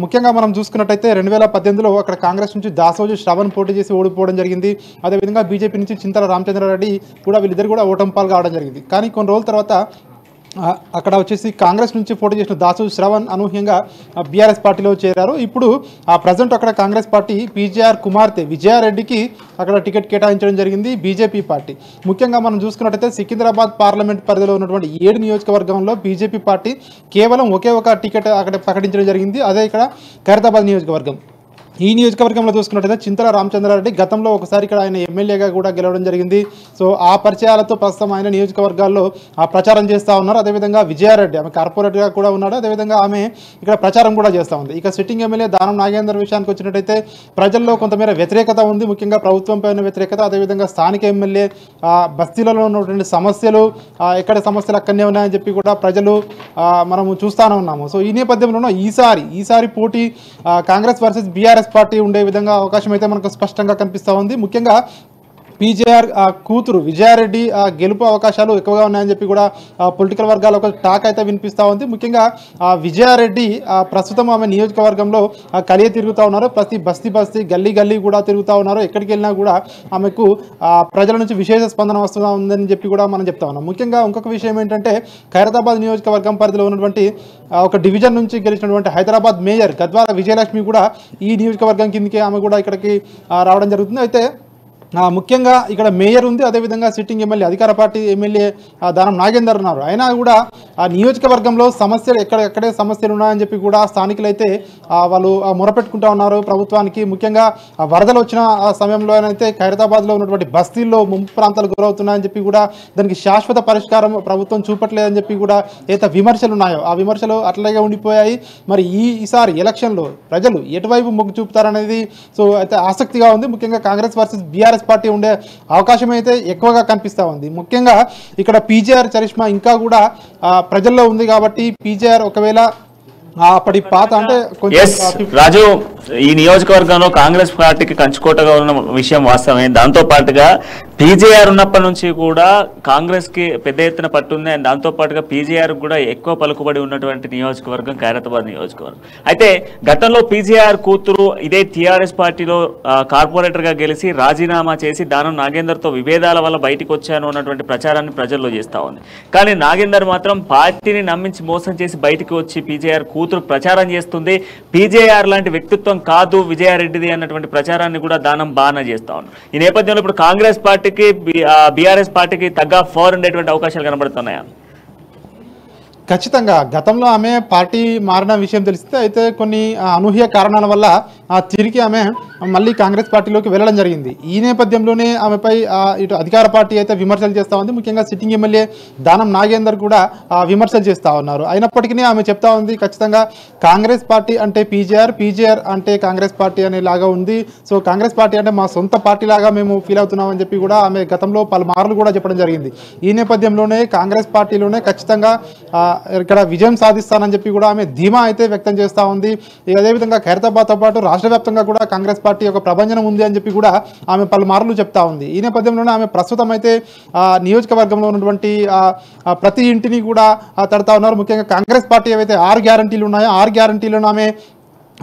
ముఖ్యంగా మనం చూసుకున్నట్టయితే 2018లో అక్కడ కాంగ్రెస్ నుంచి దాసోజు శ్రవణ్ పోటీ చేసి ఓడిపోవడం జరిగింది. అదేవిధంగా బీజేపీ నుంచి చింతల రామచంద్రారెడ్డి కూడా వీళ్ళిద్దరు కూడా ఓటమి పాలు కావడం జరిగింది. కానీ కొన్ని రోజుల తర్వాత అక్కడ వచ్చేసి కాంగ్రెస్ నుంచి పోటీ చేసిన దాసు శ్రవణ్ అనూహ్యంగా బీఆర్ఎస్ పార్టీలో చేరారు. ఇప్పుడు ప్రజెంట్ అక్కడ కాంగ్రెస్ పార్టీ పీజేఆర్ కుమార్తె విజయారెడ్డికి అక్కడ టికెట్ కేటాయించడం జరిగింది బీజేపీ పార్టీ. ముఖ్యంగా మనం చూసుకున్నట్టయితే సికింద్రాబాద్ పార్లమెంట్ పరిధిలో ఉన్నటువంటి 7 నియోజకవర్గంలో బీజేపీ పార్టీ కేవలం ఒకే ఒక టికెట్ అక్కడ ప్రకటించడం జరిగింది. అదే ఇక్కడ ఖైరతాబాద్ నియోజకవర్గం. ఈ నియోజకవర్గంలో చూసుకున్నట్టయితే చింతల రామచంద్రారెడ్డి గతంలో ఒకసారి ఇక్కడ ఆయన ఎమ్మెల్యేగా కూడా గెలవడం జరిగింది. సో ఆ పరిచయాలతో ప్రస్తుతం ఆయన నియోజకవర్గాల్లో ప్రచారం చేస్తూ ఉన్నారు. అదేవిధంగా విజయారెడ్డి ఆమె కార్పొరేటర్గా కూడా ఉన్నాడు. అదేవిధంగా ఆమె ఇక్కడ ప్రచారం కూడా చేస్తూ ఉంది. ఇక సిట్టింగ్ ఎమ్మెల్యే దానం నాగేందర్ విషయానికి వచ్చినట్టయితే ప్రజల్లో కొంతమేర వ్యతిరేకత ఉంది, ముఖ్యంగా ప్రభుత్వం పైన వ్యతిరేకత. అదేవిధంగా స్థానిక ఎమ్మెల్యే బస్తీలలో ఉన్నటువంటి సమస్యలు ఎక్కడ సమస్యలు అక్కడనే ఉన్నాయని చెప్పి కూడా ప్రజలు మనము చూస్తూనే ఉన్నాము. సో ఈ నేపథ్యంలోనూ ఈసారి పోటీ కాంగ్రెస్ వర్సెస్ బీఆర్ఎస్ పార్టీ ఉండే విధంగా అవకాశం అయితే మనకు స్పష్టంగా కనిపిస్తూ ఉంది. ముఖ్యంగా పీజేఆర్ కూతురు విజయారెడ్డి గెలుపు అవకాశాలు ఎక్కువగా ఉన్నాయని చెప్పి కూడా పొలిటికల్ వర్గాలు ఒక టాక్ అయితే వినిపిస్తూ ఉంది. ముఖ్యంగా విజయారెడ్డి ప్రస్తుతం ఆమె నియోజకవర్గంలో కలియ తిరుగుతూ ఉన్నారు. ప్రతి బస్తీ గల్లీ కూడా తిరుగుతూ ఉన్నారు. ఎక్కడికి వెళ్ళినా కూడా ఆమెకు ప్రజల నుంచి విశేష స్పందన వస్తూ ఉందని చెప్పి కూడా మనం చెప్తా ఉన్నాం. ముఖ్యంగా ఇంకొక విషయం ఏంటంటే ఖైరతాబాద్ నియోజకవర్గం పరిధిలో ఉన్నటువంటి ఒక డివిజన్ నుంచి గెలిచినటువంటి హైదరాబాద్ మేయర్ గద్వాల విజయలక్ష్మి కూడా ఈ నియోజకవర్గం కిందకి ఆమె కూడా ఇక్కడికి రావడం జరుగుతుంది. అయితే ముఖ్యంగా ఇక్కడ మేయర్ ఉంది, అదేవిధంగా సిట్టింగ్ ఎమ్మెల్యే అధికార పార్టీ ఎమ్మెల్యే దానం నాగేందర్ ఉన్నారు. అయినా కూడా ఆ నియోజకవర్గంలో సమస్యలు ఎక్కడే సమస్యలు ఉన్నాయని చెప్పి కూడా స్థానికులైతే వాళ్ళు మొరపెట్టుకుంటా ఉన్నారు ప్రభుత్వానికి. ముఖ్యంగా వరదలు వచ్చిన సమయంలో అయితే ఖైరతాబాద్లో ఉన్నటువంటి బస్తీల్లో ముంపు ప్రాంతాలు గురవుతున్నాయని చెప్పి కూడా దానికి శాశ్వత పరిష్కారం ప్రభుత్వం చూపట్లేదని చెప్పి కూడా ఏదైతే విమర్శలు ఉన్నాయో ఆ విమర్శలు అట్లాగే ఉండిపోయాయి. మరి ఈసారి ఎలక్షన్లో ప్రజలు ఎటువైపు మొగ్గు చూపుతారనేది సో అయితే ఆసక్తిగా ఉంది. ముఖ్యంగా కాంగ్రెస్ వర్సెస్ బీఆర్ఎస్ పార్టీ ఉండే అవకాశం అయితే ఎక్కువగా కనిపిస్తూ ఉంది. ముఖ్యంగా ఇక్కడ పీజేఆర్ చరిష్మా ఇంకా కూడా ప్రజల్లో ఉంది కాబట్టి పీజేఆర్ ఒకవేళ అప్పటి పాత అంటే రాజు ఈ నియోజకవర్గంలో కాంగ్రెస్ పార్టీకి కంచుకోటగా ఉన్న విషయం వాస్తవమే. దాంతో పాటుగా పీజేఆర్ ఉన్నప్పటి నుంచి కూడా కాంగ్రెస్ కి పెద్ద ఎత్తున పట్టుంది. అండ్ దాంతో పాటుగా పీజేఆర్ కూడా ఎక్కువ పలుకుబడి ఉన్నటువంటి నియోజకవర్గం ఖైరతాబాద్ నియోజకవర్గం. అయితే గతంలో పీజేఆర్ కూతురు ఇదే టీఆర్ఎస్ పార్టీలో కార్పొరేటర్ గా గెలిచి రాజీనామా చేసి దానం నాగేందర్ తో విభేదాల వల్ల బయటకు వచ్చాను అన్నటువంటి ప్రచారాన్ని ప్రజల్లో చేస్తా ఉంది. కానీ నాగేందర్ మాత్రం పార్టీని నమ్మించి మోసం చేసి బయటకు వచ్చి పీజేఆర్ కూతురు ప్రచారం చేస్తుంది. పీజేఆర్ లాంటి వ్యక్తిత్వం కాదు విజయారెడ్డిది అన్నటువంటి ప్రచారాన్ని కూడా దానం బాగా చేస్తా ఉన్నారు. ఈ నేపథ్యంలో ఇప్పుడు కాంగ్రెస్ పార్టీకి బీఆర్ఎస్ పార్టీకి తగ్గ ఫోర్ ఉండేటువంటి అవకాశాలు కనబడుతున్నాయా? ఖచ్చితంగా గతంలో ఆమె పార్టీ మారిన విషయం తెలిస్తే అయితే కొన్ని అనూహ్య కారణాల వల్ల తిరిగి ఆమె మళ్ళీ కాంగ్రెస్ పార్టీలోకి వెళ్ళడం జరిగింది. ఈ నేపథ్యంలోనే ఆమెపై ఇటు అధికార పార్టీ అయితే విమర్శలు చేస్తూ ఉంది. ముఖ్యంగా సిట్టింగ్ ఎమ్మెల్యే దానం నాగేందర్ కూడా విమర్శలు చేస్తూ ఉన్నారు. అయినప్పటికీ ఆమె చెప్తా ఉంది ఖచ్చితంగా కాంగ్రెస్ పార్టీ అంటే పీజేఆర్ అంటే కాంగ్రెస్ పార్టీ అనేలాగా ఉంది. సో కాంగ్రెస్ పార్టీ అంటే మా సొంత పార్టీ లాగా మేము ఫీల్ అవుతున్నామని చెప్పి కూడా ఆమె గతంలో పలుమార్లు కూడా చెప్పడం జరిగింది. ఈ నేపథ్యంలోనే కాంగ్రెస్ పార్టీలోనే ఖచ్చితంగా ఇక్కడ విజయం సాధిస్తానని చెప్పి కూడా ఆమె ధీమా అయితే వ్యక్తం చేస్తూ ఉంది. అదేవిధంగా ఖైరతాబాద్తో పాటు రాష్ట్ర వ్యాప్తంగా కూడా కాంగ్రెస్ పార్టీ ఒక ప్రభంజనం ఉంది అని చెప్పి కూడా ఆమె పలుమార్లు చెప్తా ఉంది. ఈ నేపథ్యంలోనే ఆమె ప్రస్తుతం అయితే నియోజకవర్గంలో ఉన్నటువంటి ప్రతి ఇంటిని కూడా తడతా ఉన్నారు. ముఖ్యంగా కాంగ్రెస్ పార్టీ ఏవైతే 6 గ్యారంటీలు ఉన్నాయో 6 గ్యారంటీలను ఆమె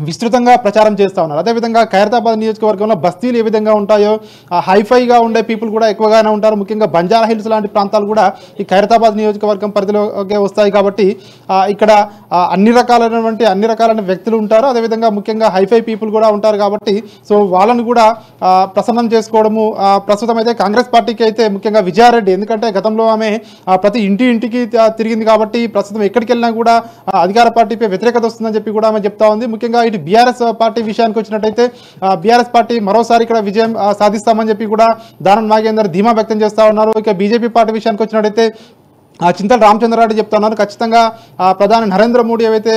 విస్తృతంగా ప్రచారం చేస్తూ ఉన్నారు. అదేవిధంగా ఖైరతాబాద్ నియోజకవర్గంలో బస్తీలు ఏ విధంగా ఉంటాయో హైఫైగా ఉండే పీపుల్ కూడా ఎక్కువగానే ఉంటారు. ముఖ్యంగా బంజారా హిల్స్ లాంటి ప్రాంతాలు కూడా ఈ ఖైరతాబాద్ నియోజకవర్గం పరిధిలోకి వస్తాయి. కాబట్టి ఇక్కడ అన్ని రకాలైన వ్యక్తులు ఉంటారు. అదేవిధంగా ముఖ్యంగా హైఫై పీపుల్ కూడా ఉంటారు. కాబట్టి సో వాళ్ళని కూడా ప్రసన్నం చేసుకోవడము ప్రస్తుతం అయితే కాంగ్రెస్ పార్టీకి అయితే ముఖ్యంగా విజయారెడ్డి, ఎందుకంటే గతంలో ఆమె ప్రతి ఇంటికి తిరిగింది కాబట్టి ప్రస్తుతం ఎక్కడికి వెళ్ళినా కూడా అధికార పార్టీపై వ్యతిరేకత వస్తుందని చెప్పి కూడా ఆమె చెప్తా ఉంది. ముఖ్యంగా ఇటు బీఆర్ఎస్ పార్టీ విషయానికి వచ్చినట్టయితే బీఆర్ఎస్ పార్టీ మరోసారి ఇక్కడ విజయం సాధిస్తామని చెప్పి కూడా దానం నాగేందర్ ధీమా వ్యక్తం చేస్తూ ఉన్నారు. ఇక బీజేపీ పార్టీ విషయానికి వచ్చినట్టయితే చింతల రామచంద్రారెడ్డి చెప్తున్నారు ఖచ్చితంగా ప్రధాని నరేంద్ర మోడీ ఏవైతే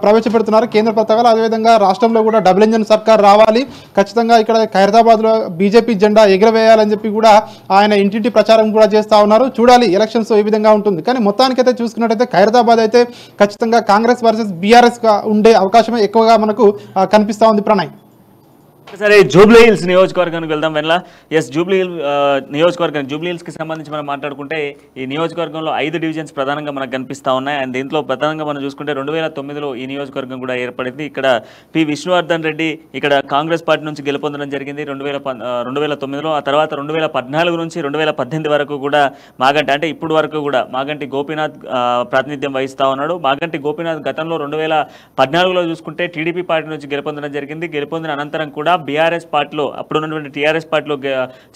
ప్రవేశపెడుతున్నారు కేంద్ర పథకాలు, అదేవిధంగా రాష్ట్రంలో కూడా డబుల్ ఇంజన్ సర్కార్ రావాలి, ఖచ్చితంగా ఇక్కడ ఖైరతాబాద్లో బీజేపీ జెండా ఎగురవేయాలని చెప్పి కూడా ఆయన ఇంటింటి ప్రచారం కూడా చేస్తూ ఉన్నారు. చూడాలి ఎలక్షన్స్ ఏ విధంగా ఉంటుంది. కానీ మొత్తానికైతే చూసుకున్నట్టయితే ఖైరతాబాద్ అయితే ఖచ్చితంగా కాంగ్రెస్ వర్సెస్ బీఆర్ఎస్ ఉండే అవకాశమే ఎక్కువగా మనకు కనిపిస్తూ ఉంది. ప్రణయ్. సరే, జూబ్లీ హిల్స్ నియోజకవర్గానికి వెళ్దాం. వెనల జూబ్లీ నియోజకవర్గం, జూబ్లీ హిల్స్ కి సంబంధించి మనం మాట్లాడుకుంటే ఈ నియోజకవర్గంలో 5 డివిజన్స్ ప్రధానంగా మనకు కనిపిస్తా ఉన్నాయి. అండ్ దీంట్లో ప్రధానంగా మనం చూసుకుంటే 2009లో ఈ నియోజకవర్గం కూడా ఏర్పడింది. ఇక్కడ పి విష్ణువర్ధన్ రెడ్డి ఇక్కడ కాంగ్రెస్ పార్టీ నుంచి గెలుపొందడం జరిగింది 2009లో. ఆ తర్వాత 2014 నుంచి 2018 వరకు కూడా మాగంటి, అంటే ఇప్పుడు వరకు కూడా మాగంటి గోపీనాథ్ ప్రాతినిధ్యం వహిస్తా ఉన్నాడు. మాగంటి గోపీనాథ్ గతంలో 2014లో చూసుకుంటే టీడీపీ పార్టీ నుంచి గెలుపొందడం జరిగింది. గెలుపొందిన అనంతరం కూడా బీఆర్ఎస్ పార్టీలో, అప్పుడున్నటువంటి టీఆర్ఎస్ పార్టీలో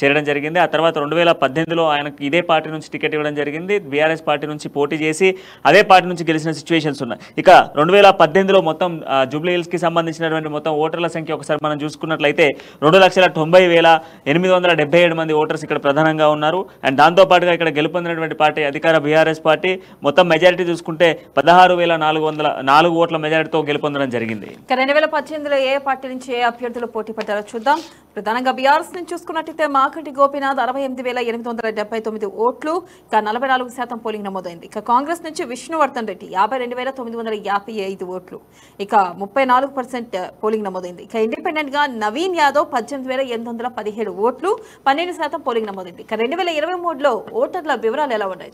చేరడం జరిగింది. ఆ తర్వాత 2018లో ఆయనకు ఇదే పార్టీ నుంచి టికెట్ ఇవ్వడం జరిగింది. బీఆర్ఎస్ పార్టీ నుంచి పోటీ చేసి అదే పార్టీ నుంచి గెలిచిన సిచ్యువేషన్స్ ఉన్నాయి. ఇక 2018లో మొత్తం జూబ్లీ హిల్స్ కి సంబంధించినటువంటి మొత్తం ఓటర్ల సంఖ్య ఒకసారి మనం చూసుకున్నట్లయితే 2,90,877 మంది ఓటర్స్ ఇక్కడ ప్రధానంగా ఉన్నారు. అండ్ దాంతోపాటుగా ఇక్కడ గెలుపొందినటువంటి పార్టీ అధికార బీఆర్ఎస్ పార్టీ మొత్తం మెజారిటీ చూసుకుంటే 16,404 ఓట్ల మెజారిటీతో గెలుపొందడం జరిగింది. 2018లో ఏ పార్టీ నుంచి ఏ అభ్యర్థులు పోటీ పడ్డారో చూద్దాం. ప్రధానంగా బీఆర్ఎస్ నుంచి చూసుకున్నట్టయితే మాగంటి గోపీనాథ్ 68,879 ఓట్లు, ఇక 44% పోలింగ్ నమోదైంది. ఇక కాంగ్రెస్ నుంచి విష్ణువర్ధన్ రెడ్డి 52,955 ఓట్లు, ఇక 34% పోలింగ్ నమోదైంది. ఇక ఇండిపెండెంట్ గా నవీన్ యాదవ్ 18,817 ఓట్లు, 12% పోలింగ్ నమోదైంది. ఇక 2023లో ఓటర్ల వివరాలు ఎలా ఉన్నాయి?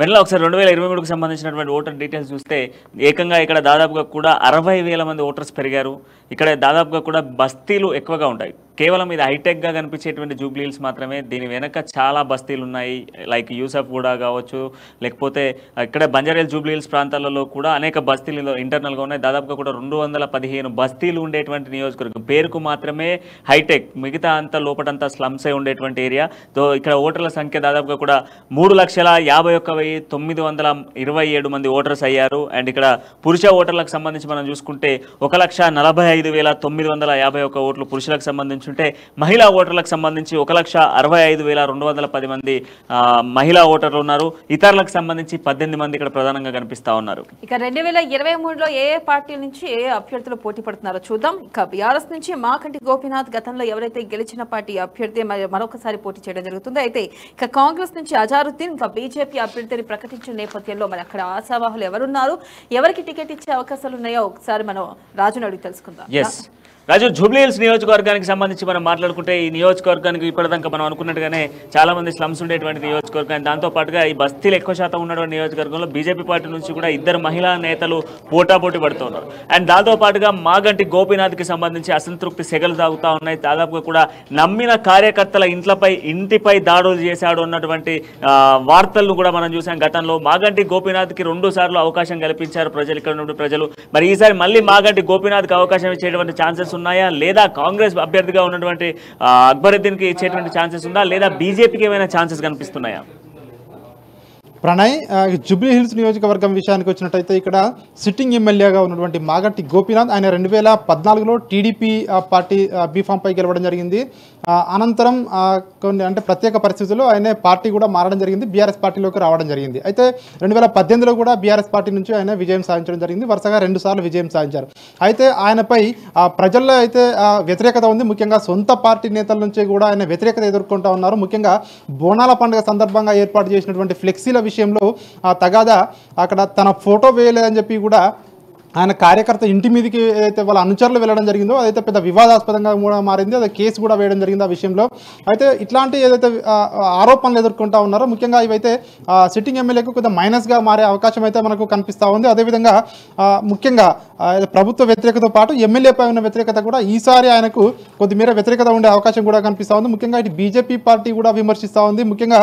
వెనల ఒకసారి 2023కు సంబంధించినటువంటి ఓటర్ డీటెయిల్స్ చూస్తే ఏకంగా ఇక్కడ దాదాపుగా కూడా 60,000 మంది ఓటర్స్ పెరిగారు. ఇక్కడ దాదాపుగా కూడా బస్తీలు ఎక్కువగా ఉంటాయి. కేవలం ఇది హైటెక్గా కనిపించేటువంటి జూబ్లీ హిల్స్ మాత్రమే. దీని వెనక చాలా బస్తీలు ఉన్నాయి, లైక్ యూసఫ్ కూడా కావచ్చు, లేకపోతే ఇక్కడ బంజారాహిల్స్ జూబ్లీ హిల్స్ ప్రాంతాలలో కూడా అనేక బస్తీలు ఇంటర్నల్గా ఉన్నాయి. దాదాపుగా కూడా 215 బస్తీలు ఉండేటువంటి నియోజకవర్గం. పేరుకు మాత్రమే హైటెక్, మిగతా అంతా లోపటంతా స్లమ్సే ఉండేటువంటి ఏరియా. తో ఇక్కడ ఓటర్ల సంఖ్య దాదాపుగా కూడా 3,51,927 మంది ఓటర్స్ అయ్యారు. అండ్ ఇక్కడ పురుష ఓటర్లకు సంబంధించి మనం చూసుకుంటే 1,45,951 ఓట్లు పురుషులకు సంబంధించి ఉంటే, మహిళా ఓటర్లకు సంబంధించి 1,65,210 మంది మహిళా ఓటర్లు ఉన్నారు. ఇతరులకు సంబంధించి 18 మంది ఇక్కడ ప్రధానంగా కనిపిస్తా ఉన్నారు. ఇక 2023లో ఏ పార్టీ నుంచి ఏ అభ్యర్థులు పోటీ పడుతున్నారో చూద్దాం. ఇక బీఆర్ఎస్ నుంచి మాగంటి గోపీనాథ్ గతంలో ఎవరైతే గెలిచిన పార్టీ అభ్యర్థి మరొకసారి పోటీ చేయడం జరుగుతుంది. అయితే ఇక కాంగ్రెస్ నుంచి అజారుద్దీన్, ఇంకా బీజేపీ అభ్యర్థిని ప్రకటించిన నేపథ్యంలో మరి అక్కడ ఆశావాహులు ఎవరున్నారు, ఎవరికి టికెట్ ఇచ్చే అవకాశాలు ఉన్నాయో ఒకసారి మనం రాజుని అడిగి తెలుసుకుందాం. రాజు, జూబ్లీ హిల్స్ నియోజకవర్గానికి సంబంధించి మనం మాట్లాడుకుంటే ఈ నియోజకవర్గానికి ఇప్పటిదాకా మనం అనుకున్నట్టుగానే చాలా మంది స్లమ్స్ ఉండేటువంటి నియోజకవర్గం. దాంతో పాటుగా ఈ బస్తీలు ఎక్కువ శాతం ఉన్నటువంటి నియోజకవర్గంలో బీజేపీ పార్టీ నుంచి కూడా 2 మహిళా నేతలు పోటాపోటీ పడుతున్నారు. అండ్ దాంతో పాటుగా మాగంటి గోపీనాథ్కి సంబంధించి అసంతృప్తి సెగలు తాగుతూ ఉన్నాయి. దాదాపుగా కూడా నమ్మిన కార్యకర్తల ఇంటిపై దాడులు చేశాడు అన్నటువంటి వార్తలను కూడా మనం చూసాం గతంలో. మాగంటి గోపీనాథ్కి 2 సార్లు అవకాశం కల్పించారు ప్రజలు, ఇక్కడ ఉన్న ప్రజలు. మరి ఈసారి మళ్ళీ మాగంటి గోపీనాథ్కి అవకాశం ఇచ్చేటువంటి ఛాన్సెస్ ఉన్నాయా, లేదా కాంగ్రెస్ అభ్యర్థిగా ఉన్నటువంటి అక్బరుద్దీన్కి ఇచ్చేటువంటి ఛాన్సెస్ ఉందా, లేదా బీజేపీకి ఏమైనా ఛాన్సెస్ కనిపిస్తున్నాయా? ప్రణయ్, జూబ్లీ హిల్స్ నియోజకవర్గం విషయానికి వచ్చినట్టయితే ఇక్కడ సిట్టింగ్ ఎమ్మెల్యేగా ఉన్నటువంటి మాగంటి గోపీనాథ్ ఆయన 2014లో టీడీపీ పార్టీ బీఫామ్పై గెలవడం జరిగింది. అనంతరం కొన్ని అంటే ప్రత్యేక పరిస్థితుల్లో ఆయన పార్టీ కూడా మారడం జరిగింది, బీఆర్ఎస్ పార్టీలోకి రావడం జరిగింది. అయితే 2018లో కూడా బీఆర్ఎస్ పార్టీ నుంచి ఆయన విజయం సాధించడం జరిగింది. వరుసగా 2 సార్లు విజయం సాధించారు. అయితే ఆయనపై ప్రజల్లో అయితే వ్యతిరేకత ఉంది. ముఖ్యంగా సొంత పార్టీ నేతల నుంచి కూడా ఆయన వ్యతిరేకత ఎదుర్కొంటూ ఉన్నారు. ముఖ్యంగా బోనాల పండుగ సందర్భంగా ఏర్పాటు చేసినటువంటి ఫ్లెక్సీల విషయంలో తగాదా అక్కడ తన ఫోటో వేయలేదని చెప్పి కూడా ఆయన కార్యకర్త ఇంటి మీదకి ఏదైతే వాళ్ళ అనుచరులు వెళ్ళడం జరిగిందో అదైతే పెద్ద వివాదాస్పదంగా కూడా మారింది. అది కేసు కూడా వేయడం జరిగింది ఆ విషయంలో. అయితే ఇట్లాంటి ఏదైతే ఆరోపణలు ఎదుర్కొంటూ ఉన్నారో ముఖ్యంగా ఇవైతే సిట్టింగ్ ఎమ్మెల్యేకు కొంత మైనస్గా మారే అవకాశం అయితే మనకు కనిపిస్తూ ఉంది. అదేవిధంగా ముఖ్యంగా ప్రభుత్వ వ్యతిరేకతతో పాటు ఎమ్మెల్యేపై ఉన్న వ్యతిరేకత కూడా ఈసారి ఆయనకు కొద్దిమేర వ్యతిరేకత ఉండే అవకాశం కూడా కనిపిస్తూ ఉంది. ముఖ్యంగా ఇటు బీజేపీ పార్టీ కూడా విమర్శిస్తూ ఉంది. ముఖ్యంగా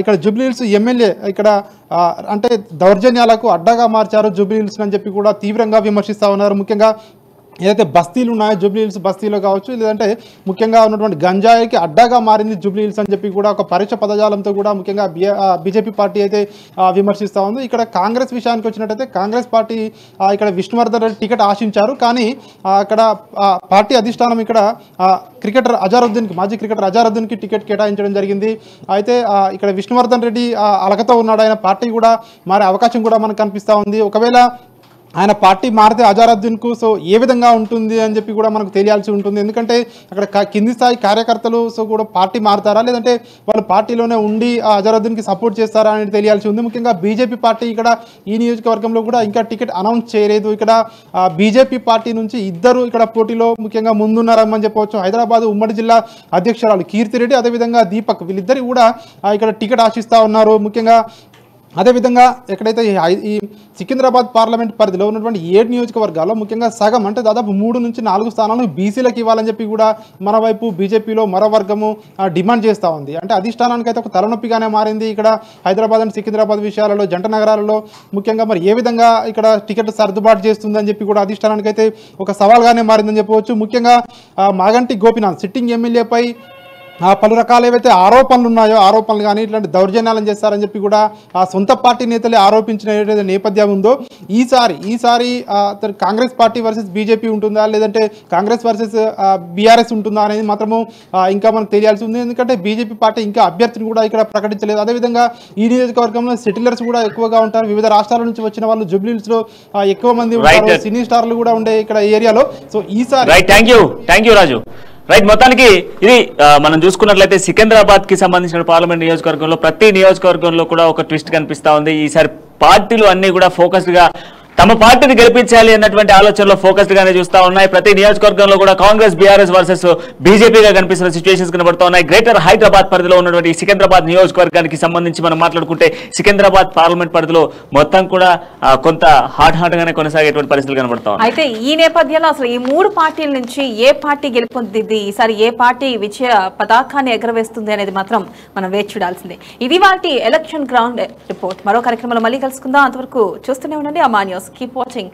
ఇక్కడ జూబ్లీ హిల్స్ ఎమ్మెల్యే ఇక్కడ అంటే దౌర్జన్యాలకు అడ్డగా మార్చారు జూబ్లీ హిల్స్ అని చెప్పి కూడా తీవ్రంగా విమర్శిస్తూ ఉన్నారు. ముఖ్యంగా ఏదైతే బస్తీలు ఉన్నాయో జూబ్లీ హిల్స్ బస్తీలో కావచ్చు, లేదంటే ముఖ్యంగా ఉన్నటువంటి గంజాయికి అడ్డాగా మారింది జూబ్లీ హిల్స్ అని చెప్పి కూడా ఒక పరోక్ష పదజాలంతో కూడా ముఖ్యంగా బీజేపీ పార్టీ అయితే విమర్శిస్తూ ఉంది. ఇక్కడ కాంగ్రెస్ విషయానికి వచ్చినట్టయితే కాంగ్రెస్ పార్టీ ఇక్కడ విష్ణువర్ధన్ రెడ్డి టికెట్ ఆశించారు. కానీ అక్కడ పార్టీ అధిష్టానం ఇక్కడ క్రికెటర్ అజారుద్దీన్కి, మాజీ క్రికెటర్ అజారుద్దీన్కి టికెట్ కేటాయించడం జరిగింది. అయితే ఇక్కడ విష్ణువర్ధన్ రెడ్డి అలకతో ఉన్నాడు. ఆయన పార్టీ కూడా మారే అవకాశం కూడా మనకు కనిపిస్తూ ఉంది. ఒకవేళ ఆయన పార్టీ మారితే అజారుద్దీన్కు సో ఏ విధంగా ఉంటుంది అని చెప్పి కూడా మనకు తెలియాల్సి ఉంటుంది. ఎందుకంటే అక్కడ కింది స్థాయి కార్యకర్తలు సో కూడా పార్టీ మారుతారా లేదంటే వాళ్ళు పార్టీలోనే ఉండి ఆ అజారుద్దీన్కి సపోర్ట్ చేస్తారా అనేది తెలియాల్సి ఉంది. ముఖ్యంగా బీజేపీ పార్టీ ఇక్కడ ఈ నియోజకవర్గంలో కూడా ఇంకా టికెట్ అనౌన్స్ చేయలేదు. ఇక్కడ బీజేపీ పార్టీ నుంచి ఇద్దరు ఇక్కడ పోటీలో ముఖ్యంగా ముందున్నారని చెప్పవచ్చు. హైదరాబాద్ ఉమ్మడి జిల్లా అధ్యక్షురాలు కీర్తిరెడ్డి, అదేవిధంగా దీపక్, వీళ్ళిద్దరు కూడా ఇక్కడ టికెట్ ఆశిస్తూ ఉన్నారు. ముఖ్యంగా అదేవిధంగా ఎక్కడైతే ఈ సికింద్రాబాద్ పార్లమెంట్ పరిధిలో ఉన్నటువంటి 7 నియోజకవర్గాల్లో ముఖ్యంగా సగం అంటే దాదాపు 3 నుంచి 4 స్థానాలను బీసీలకు ఇవ్వాలని చెప్పి కూడా మరోవైపు బీజేపీలో మరో వర్గము డిమాండ్ చేస్తూ ఉంది. అంటే అధిష్టానానికి అయితే ఒక తలనొప్పిగానే మారింది ఇక్కడ హైదరాబాద్ అండ్ సికింద్రాబాద్ విషయాలలో, జంట నగరాలలో ముఖ్యంగా మరి ఏ విధంగా ఇక్కడ టికెట్ సర్దుబాటు చేస్తుందని చెప్పి కూడా అధిష్టానానికి అయితే ఒక సవాల్గానే మారిందని చెప్పవచ్చు. ముఖ్యంగా మాగంటి గోపీనాథ్ సిట్టింగ్ ఎమ్మెల్యేపై పలు రకాల ఏవైతే ఆరోపణలు ఉన్నాయో ఆరోపణలు కానీ ఇట్లాంటి దౌర్జన్యాలను చేస్తారని చెప్పి కూడా ఆ సొంత పార్టీ నేతలే ఆరోపించిన ఏదైతే నేపథ్యం ఉందో ఈసారి కాంగ్రెస్ పార్టీ వర్సెస్ బీజేపీ ఉంటుందా లేదంటే కాంగ్రెస్ వర్సెస్ బీఆర్ఎస్ ఉంటుందా అనేది మాత్రము ఇంకా మనకు తెలియాల్సి ఉంది. ఎందుకంటే బీజేపీ పార్టీ ఇంకా అభ్యర్థిని కూడా ఇక్కడ ప్రకటించలేదు. అదేవిధంగా ఈ నియోజకవర్గంలో సెటిలర్స్ కూడా ఎక్కువగా ఉంటారు. వివిధ రాష్ట్రాల నుంచి వచ్చిన వాళ్ళు జూబ్లీహిల్స్ లో ఎక్కువ మంది ఉంటారు. సినీ స్టార్లు కూడా ఉండే ఇక్కడ ఏరియాలో. సో ఈసారి థ్యాంక్ యూ రాజు. రైట్, మొత్తానికి ఇది మనం చూసుకున్నట్లయితే సికింద్రాబాద్ కి సంబంధించిన పార్లమెంట్ నియోజకవర్గంలో ప్రతి నియోజకవర్గంలో కూడా ఒక ట్విస్ట్ కనిపిస్తా ఉంది. ఈసారి పార్టీలు అన్ని కూడా ఫోకస్డ్ గా తమ పార్టీని గెలిపించాలి అన్నటువంటి ఆలోచనలో ఫోకస్డ్ గానే చూస్తా ఉన్నాయి. ప్రతి నియోజకవర్గంలో కూడా కాంగ్రెస్ బీఆర్ఎస్ వర్సెస్ బీజేపీగా కనిపిస్తున్న సిచ్యువేషన్స్ కనబడుతూ ఉన్నాయి. గ్రేటర్ హైదరాబాద్ పరిధిలో ఉన్నటువంటి సికింద్రాబాద్ నియోజకవర్గానికి సంబంధించి మనం మాట్లాడుకుంటే సికింద్రాబాద్ పార్లమెంట్ పరిధిలో మొత్తం కూడా కొంత హాట్ గానే కొనసాగేటువంటి పరిస్థితులు కనబడతా ఉన్నాయి. అయితే ఈ నేపథ్యంలో అసలు ఈ 3 పార్టీల నుంచి ఏ పార్టీ గెలుపొందింది, ఈసారి ఏ పార్టీ విజయ పతాకాన్ని ఎగరవేస్తుంది అనేది మాత్రం మనం వేచి చూడాల్సిందే. ఇది వాటి ఎలక్షన్ గ్రౌండ్ రిపోర్ట్. మరో కార్యక్రమంలో మళ్ళీ కలుసుకుందాం. అంతవరకు చూస్తూనే ఉండండి అమా న్యూస్. Keep watching.